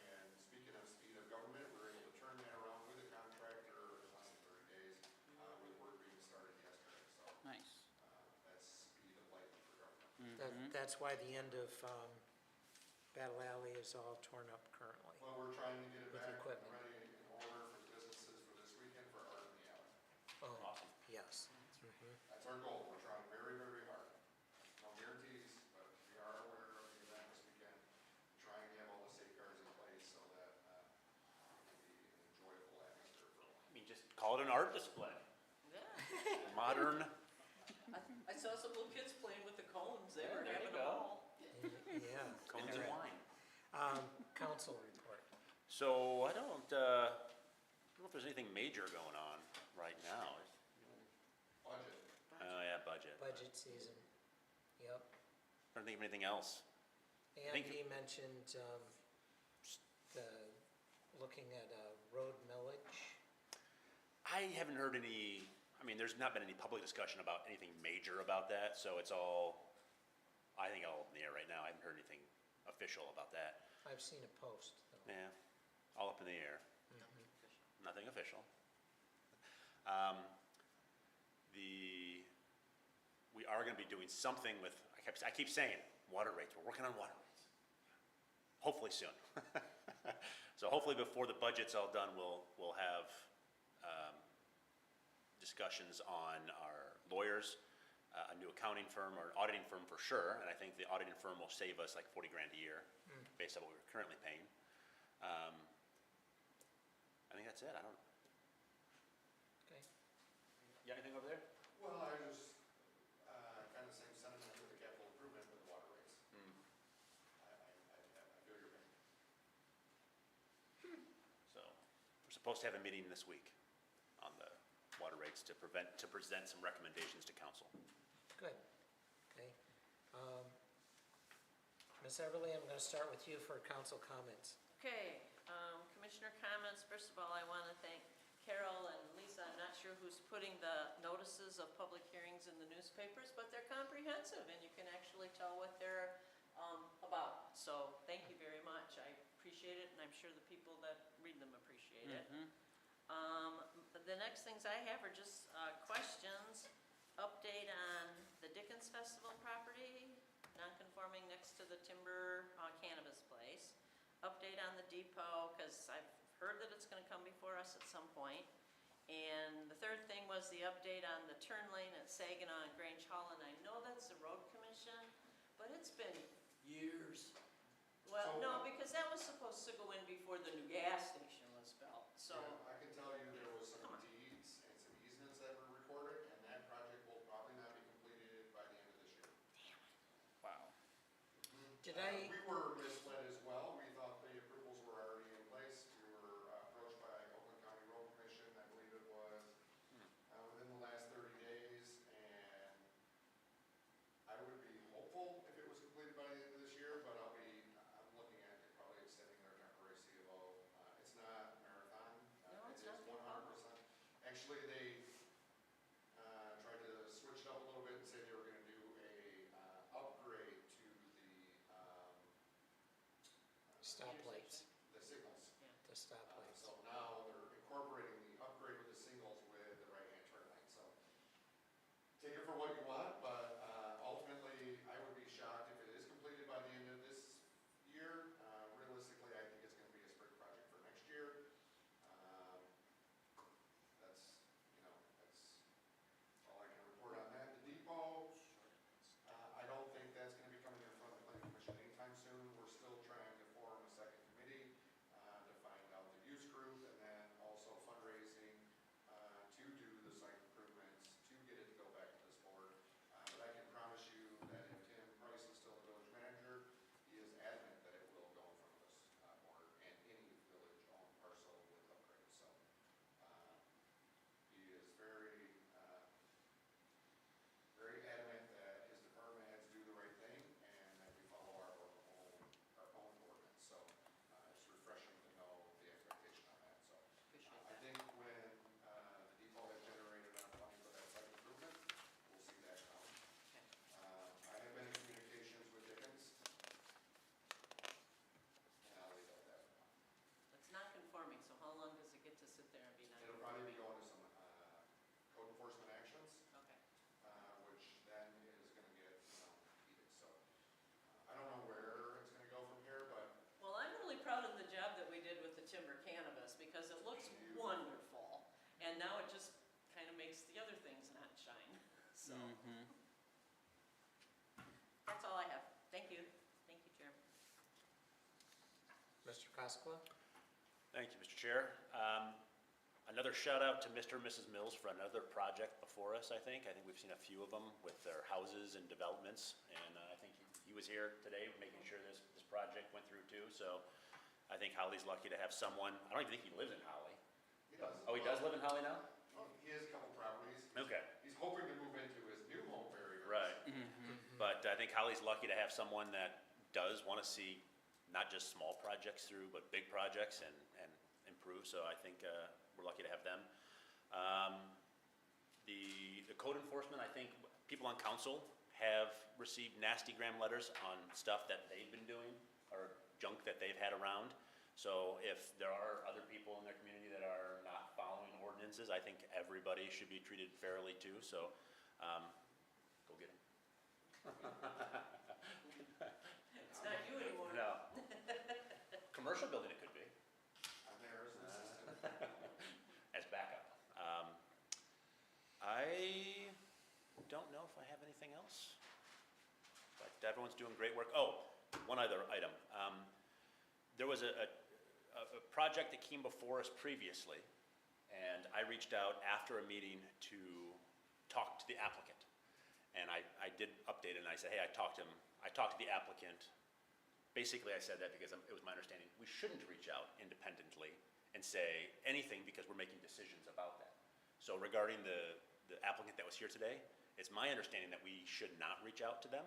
And speaking of speed of government, we were able to turn that around with a contractor in less than 30 days, with work being started yesterday. So Nice. that's speed of lightning for government. that's why the end of Battle Alley is all torn up currently. Well, we're trying to get it With back equipment. ready in order for the businesses for this weekend for Art in the Alley. Oh, Awesome. yes. That's our goal. We're trying very, very hard. No guarantees, but we are aware of the event this weekend. Trying to have all the safeguards in place so that it can be an enjoyable atmosphere for all. I mean, just call it an art display. Yeah. Modern. I saw some little kids playing with the cones, they Yeah, were there you having a go. ball. Yeah. Cones and wine. Council report. So I don't know if there's anything major going on right now. Budget. Oh, yeah, budget. Budget season. Yep. I don't think of anything else. And Thank he mentioned looking at road millage. I haven't heard any, I mean, there's not been any public discussion about anything major about that, so it's all, I think all up in the air right now. I haven't heard anything official about that. I've seen a post, though. Yeah, all up in the air. Nothing official. We are gonna be doing something with, I keep saying, water rates. We're working on water rates. Hopefully soon. So hopefully before the budget's all done, we'll have discussions on our lawyers, a new accounting firm or an auditing firm for sure, and I think the auditing firm will save us like 40 grand a year based on what we're currently paying. I think that's it. I don't. Okay. You got anything over there? Well, I was kind of same sentiment with the capital improvement with the water rates. I feel your pain. So, we're supposed to have a meeting this week on the water rates to present some recommendations to council. Good. Okay. Ms. Everly, I'm going to start with you for council comments. Okay, Commissioner comments, first of all, I want to thank Carol and Lisa. I'm not sure who's putting the notices of public hearings in the newspapers, but they're comprehensive and you can actually tell what they're about. So thank you very much. I appreciate it and I'm sure the people that read them appreciate it. The next things I have are just questions. Update on the Dickens Festival property, non-conforming next to the timber cannabis place. Update on the depot, because I've heard that it's going to come before us at some point. And the third thing was the update on the turn lane at Saginaw and Grange Hall, and I know that's the road commission, but it's been years. Well, no, because that was supposed to go in before the new gas station was built, so. Yeah, I can tell you there was some Come on. deeds and some easements that were recorded, and that project will probably not be completed by the end of this year. Wow. Did I, We were misled as well. We thought the approvals were already in place. We were approached by Oakland County Road Commission, I believe it was, within the last 30 days, and I would be hopeful if it was completed by the end of this year, but I'm looking at it probably extending their temporary CFO. It's not Marathon. No, it's It not is Big 100%. Actually, they tried to switch it up a little bit and say they were gonna do a upgrade to stoplights, the signals. the stoplights. So now they're incorporating the upgrade with the signals with the right-hand turn lane, so. Take it for what you want, but ultimately, I would be shocked if it is completed by the end of this year. Realistically, I think it's gonna be a spring project for next year. That's all I can report on that. The depot, I don't think that's gonna be coming in front of the wonderful. And now it just kind of makes the other things not shine, so. That's all I have. Thank you. Thank you, Chair. Mr. Koskela? Thank you, Mr. Chair. Another shout out to Mr. and Mrs. Mills for another project before us, I think. I think we've seen a few of them with their houses and developments. And I think he was here today making sure this project went through too. So I think Holly's lucky to have someone, I don't even think he lives in Holly. He does. Oh, he does live in Holly now? He has a couple properties. Okay. He's hoping to move into his new home very, very Right. soon. But I think Holly's lucky to have someone that does want to see not just small projects through, but big projects and improve. So I think we're lucky to have them. The code enforcement, I think people on council have received nasty gram letters on stuff that they've been doing or junk that they've had around. So if there are other people in their community that are not following ordinances, I think everybody should be treated fairly too. So go get them. It's not you anymore. No. Commercial building it could be, I'm there as an assistant. as backup. I don't know if I have anything else, but everyone's doing great work. Oh, one other item. There was a project that came before us previously, and I reached out after a meeting to talk to the applicant. And I did update it, and I said, hey, I talked to the applicant. Basically, I said that because it was my understanding, we shouldn't reach out independently and say anything because we're making decisions about that. So regarding the applicant that was here today, it's my understanding that we should not reach out to them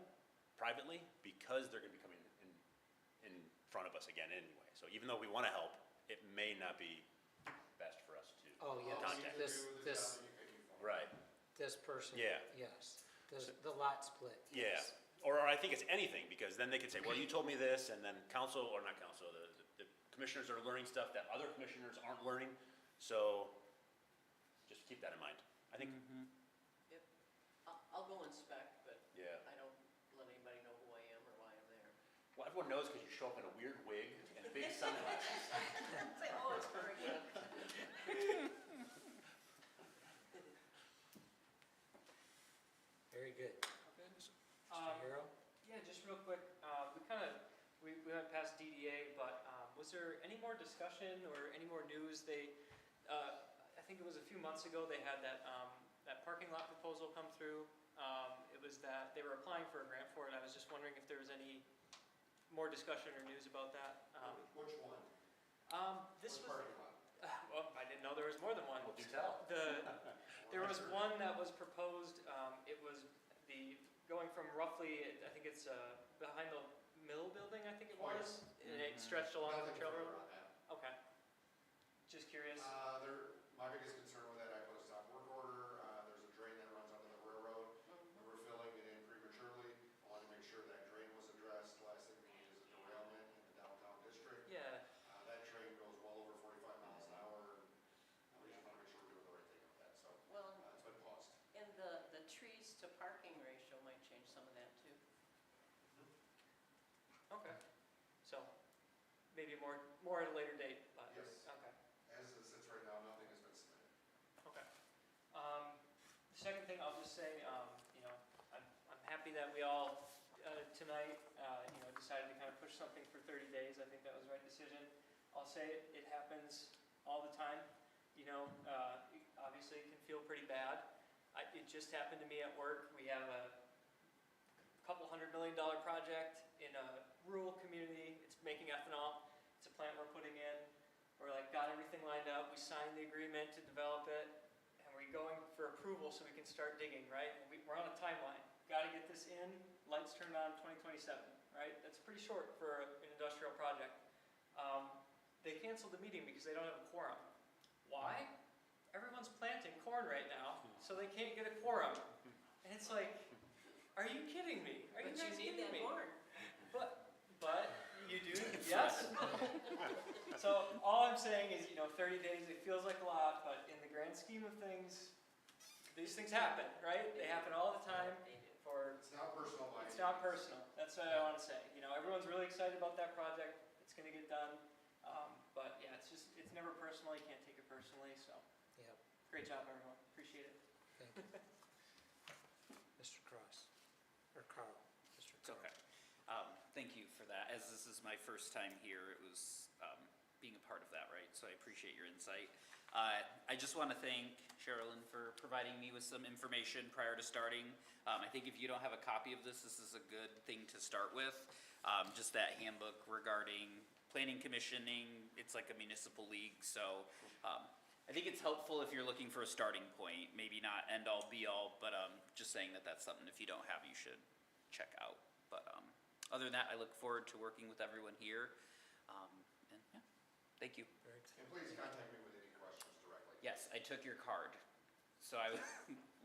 privately because they're gonna be coming in front of us again anyway. So even though we wanna help, it may not be best for us to Oh, yeah, contact. this Right, person. Yeah. Yes, the lot split. yeah. yes. Or I think it's anything, because then they could say, well, you told me this, and then council, or not council, the commissioners are learning stuff that other commissioners aren't learning. So just keep that in mind. I think, Yep. I'll go inspect, but yeah. I don't let anybody know who I am or why I'm there. Well, everyone knows because you show up in a weird wig and big sunglasses. Say, oh, it's very good. Very good. Um, Mr. Hero? Yeah, just real quick, we went past DDA, but was there any more discussion or any more news? I think it was a few months ago, they had that parking lot proposal come through. It was that, they were applying for a grant for it. I was just wondering if there was any more discussion or news about that. Which one? This Which was, parking lot? well, I didn't know there was more than one. Well, do tell. There was one that was proposed, it was going from roughly, I think it's behind the mill building, I think it was, and it stretched along the Nothing trail further road. on that. Okay. Just curious. My biggest concern with that, I put a stop work order, there's a drain that runs under the railroad, and we're filling it in prematurely. I wanted to make sure that drain was addressed. Last thing we need is a derailment in the downtown district. Yeah, That train goes well over 45 miles an hour, and we just want to make sure we're doing the right thing with that, so Well, it's been paused. and the trees to parking ratio might change some of that too. okay. So, maybe more at a later date, but, Yes. okay, As it sits right now, nothing has been submitted. okay. The second thing I'll just say, I'm happy that we all, tonight, decided to kind of push something for 30 days. I think that was the right decision. I'll say it happens all the time. Obviously it can feel pretty bad. It just happened to me at work. We have a couple $100 million project in a rural community. It's making ethanol. It's a plant we're putting in. We're got everything lined up. We signed the agreement to develop it, and we're going for approval so we can start digging, right? And we're on a timeline. Got to get this in. Lights turned on 2027, right? That's pretty short for an industrial project. They canceled the meeting because they don't have a quorum. Why? Everyone's planting corn right now, so they can't get a quorum. And it's like, are you kidding me? Are you But guys you need kidding that me? corn. But you do, yes. So all I'm saying is, 30 days, it feels like a lot, but in the grand scheme of things, these things happen, right? They happen all the time. It's not personal by It's any not means. personal. That's what I want to say. Everyone's really excited about that project. It's going to get done. But yeah, it's never personal. You can't take it personally. personally, so Yep, great job, everyone. Appreciate it. thank you. Mr. Cross, or Carl, Mr. It's Carl. okay. Thank you for that. As this is my first time here, it was being a part of that, right? So I appreciate your insight. I just want to thank Sherilyn for providing me with some information prior to starting. I think if you don't have a copy of this, this is a good thing to start with. Just that handbook regarding planning commissioning, it's like a municipal league, so I think it's helpful if you're looking for a starting point, maybe not end all be all, but just saying that that's something if you don't have, you should check out. But other than that, I look forward to working with everyone here. And yeah, thank you. Very good. And please contact me with any questions directly. Yes, I took your card. So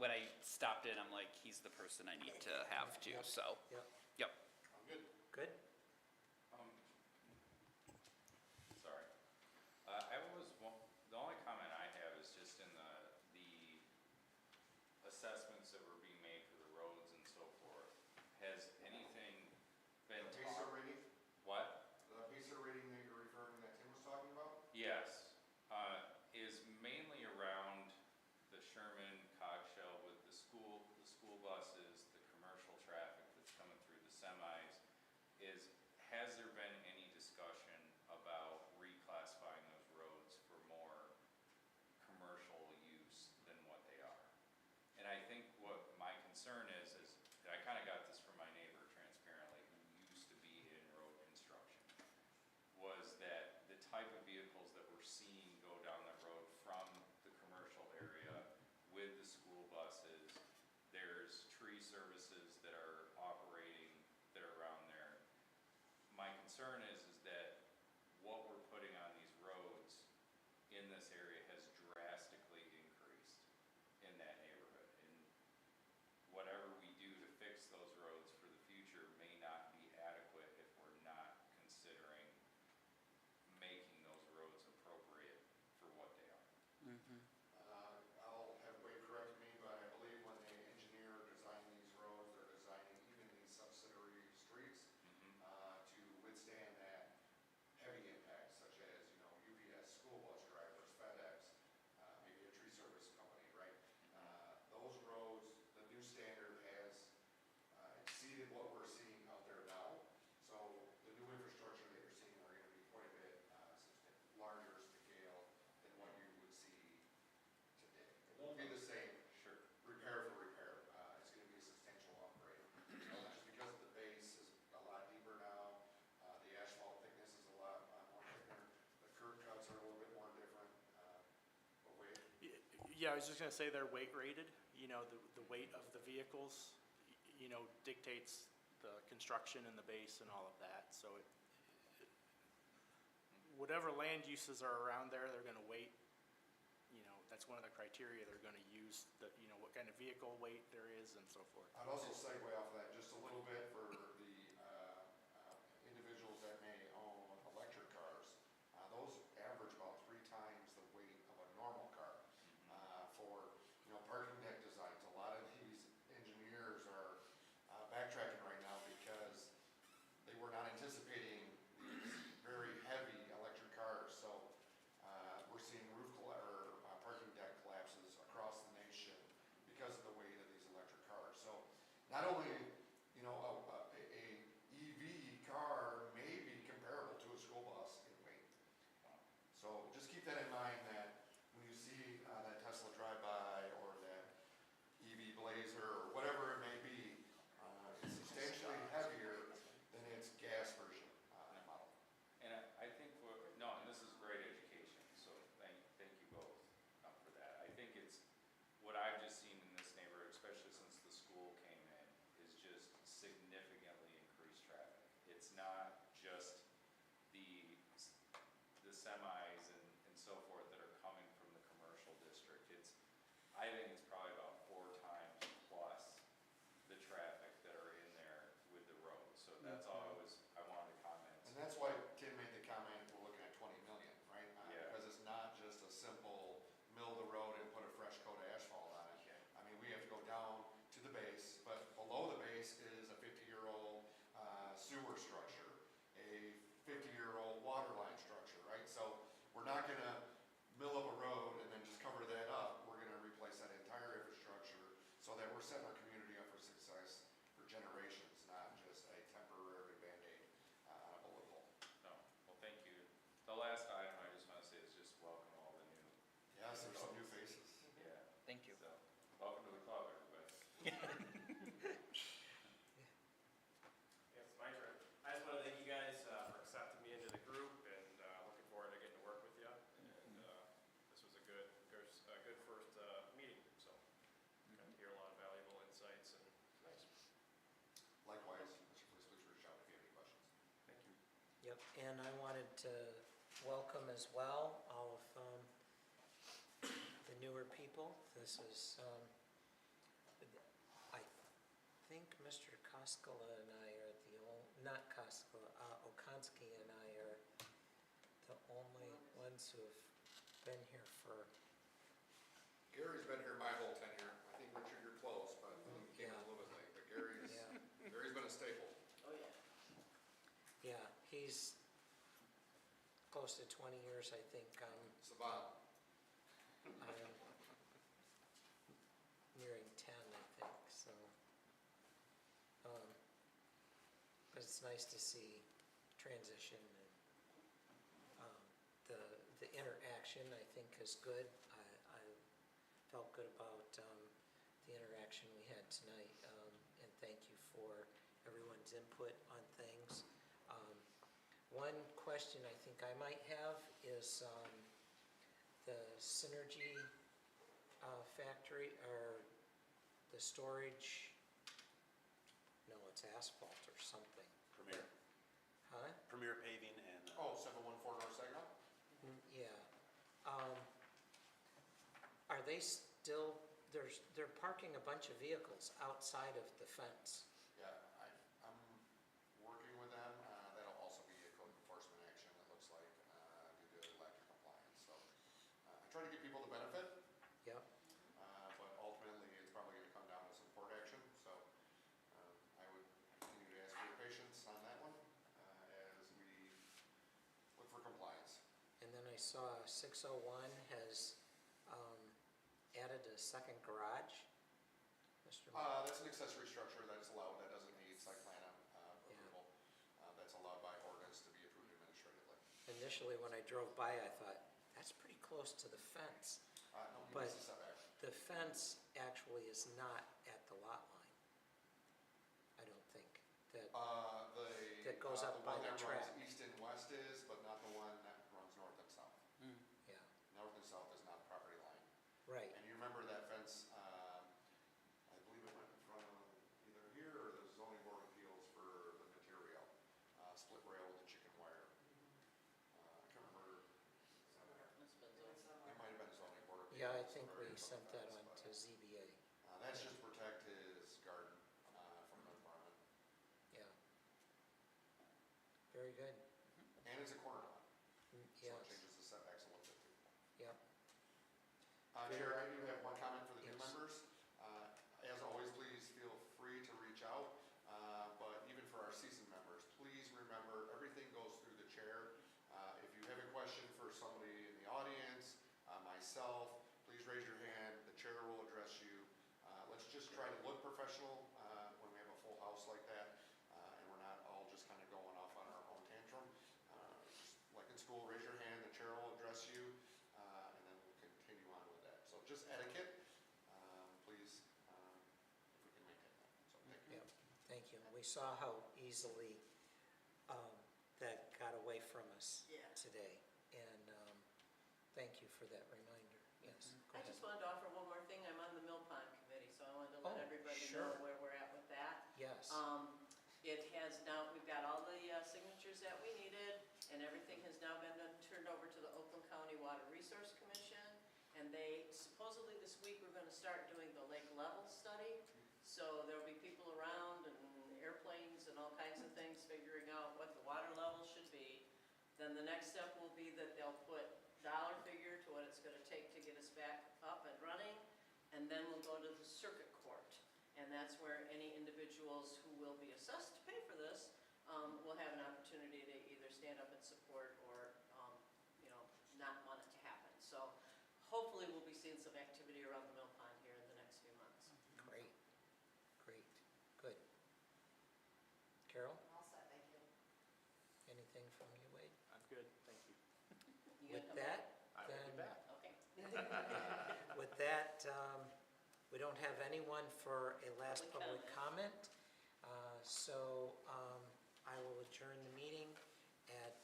when I stopped in, I'm like, he's the person I need to have to, so, Yep, yep. I'm good. good. Sorry. The only comment I have is just in the assessments that were being made for the roads and so forth. Has anything been The PACER talked? rating, What? the PACER rating that you're referring, that Tim was talking about? Yes, is mainly around the Sherman cogshell with the school buses, the commercial traffic that's coming through the semis. Has there been any discussion about reclassifying those roads for more commercial use than what they are? And I think what my concern is and I kind of got this from my neighbor transparently, who used to be in road construction, was that the type of vehicles that we're seeing go down the road from the commercial area with the school buses, there's tree services that are operating that are around there. My concern is that what we're putting on these roads in this area has drastically increased in that neighborhood. And whatever we do to fix those roads for the future may not be adequate if we're not considering making those roads appropriate for what they are. I'll have Wade correct me, but I believe when they engineer, design these roads, they're designing even these subsidiary streets to withstand that heavy impact, such as, UPS, school bus drivers, FedEx, maybe a tree service company, right? Those roads, the new standard has exceeded what we're seeing out there now. So the new infrastructure that you're seeing are gonna be quite a bit larger scale than what you would see today. It won't be the same Sure. repair for repair. It's gonna be a substantial upgrade. Just because the base is a lot deeper now, the asphalt thickness is a lot more thicker, the curb cuts are a little bit more different. But wait, Yeah, I was just gonna say they're weight rated, the weight of the vehicles, dictates the construction and the base and all of that, so whatever land uses are around there, they're gonna weight, that's one of the criteria they're gonna use, what kind of vehicle weight there is and so forth. I'd also segue off of that just a little bit for the individuals that may own electric cars. Those average about 3 times the weight of a normal car. For, parking deck designs, a lot of these engineers are backtracking right now because they were not anticipating these very heavy electric cars. So we're seeing parking deck collapses across the nation because of the weight of these electric cars. So not only, a EV car may be comparable to a school bus in weight. So just keep that in mind that when you see that Tesla drive-by or that EV Blazer or whatever it may be, it's substantially heavier than its gas version model. And I think, and this is great education, so thank you both for that. I think what I've just seen in this neighborhood, especially since the school came in, is just significantly increased traffic. It's not just the semis and so forth that are coming from the commercial district. I think it's probably about 4 times plus the traffic that are in there with the road. So that's all I wanted to comment. And that's why Tim made the comment, we're looking at 20 million, right? Yeah. Because it's not just a simple mill the road and put a fresh coat of asphalt on it. I mean, we have to go down to the base, but below the base is a 50-year-old sewer structure, a 50-year-old water line structure, right? So we're not gonna mill up a road And I wanted to welcome as well all of the newer people. This is, I think Mr. Koskela and I are the only, not Koskela, Okonski and I are the only ones who have been here for, Gary's been here my whole tenure. I think, Richard, you're close, but I think you came in a little bit late, but Gary's been a staple. Oh, yeah. yeah, he's close to 20 years, I think. Savant. I'm nearing 10, I think, so. But it's nice to see transition and the interaction, I think, is good. I felt good about the interaction we had tonight, and thank you for everyone's input on things. One question I think I might have is the Synergy factory, or the storage, no, it's asphalt or something. Premier, Huh? Premier Paving and. Oh, 714 North Saginaw? Yeah. Are they still, they're parking a bunch of vehicles outside of the fence? Yeah, I'm working with them. That'll also be a code enforcement action, it looks like, due to lack of compliance. So I try to give people the benefit, Yep. but ultimately it's probably going to come down to some court action. So I would continue to ask for your patience on that one as we look for compliance. And then I saw 601 has added a second garage. Mr. That's an accessory structure that is allowed, that doesn't need site plan approval. That's allowed by ordinance to be approved administratively. Initially, when I drove by, I thought, that's pretty close to the fence. No, he But needs a setback. the fence actually is not at the lot line. I don't think. That goes up by the one that track. runs east and west is, but not the one that runs north and south. Yeah, North and south is not property line. right. And you remember that fence, I believe it went in front of either here or the zoning board of appeals for the material, split rail with the chicken wire. I can't remember. It might have been zoning board of appeals. Yeah, I think or we area sent for the that fence, on but, to ZBA. That's just to protect his garden from the environment. Yeah. Very good. And it's a corner lot, so Yes, it changes the setbacks a little bit too. yep. Chair, I do have one comment for the new Yes. members. As always, please feel free to reach out, but even for our seasoned members, please remember, everything goes through the chair. If you have a question for somebody in the audience, myself, please raise your hand, the chair will address you. Let's just try to look professional when we have a full house like that, and we're not all just kind of going off on our own tantrum. Just like in school, raise your hand, the chair will address you, and then we'll continue on with that. So just etiquette, please, if we can maintain that. So thank you. Yep, thank you. We saw how easily that got away from us Yeah. today, and thank you for that reminder. Yes, go I ahead. just wanted to offer one more thing. I'm on the Mill Pond Committee, so I wanted to Oh, let everybody sure. know where we're at with that. Yes, It has now, we've got all the signatures that we needed, and everything has now been turned over to the Oakland County Water Resource Commission. And they, supposedly this week, we're gonna start doing the lake level study. So there'll be people around and airplanes and all kinds of things figuring out what the water level should be. Then the next step will be that they'll put dollar figure to what it's gonna take to get us back up and running. And then we'll go to the circuit court. And that's where any individuals who will be assessed to pay for this, will have an opportunity to either stand up and support or, not want it to happen. So hopefully we'll be seeing some activity around the Mill Pond here in the next few months. great, good. Carol, All set, thank you. anything from you, Wade? I'm good, thank you. You gonna With come back? that, I will be then, back. Okay. with that, we don't have anyone for a last Public public comment. So I will adjourn the meeting at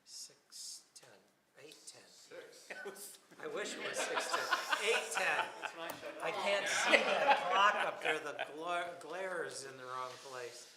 6:10, 8:10. 6. I wish it was 6:10, 8:10. It's my show. I can't see that clock up there, the glare is in the wrong place.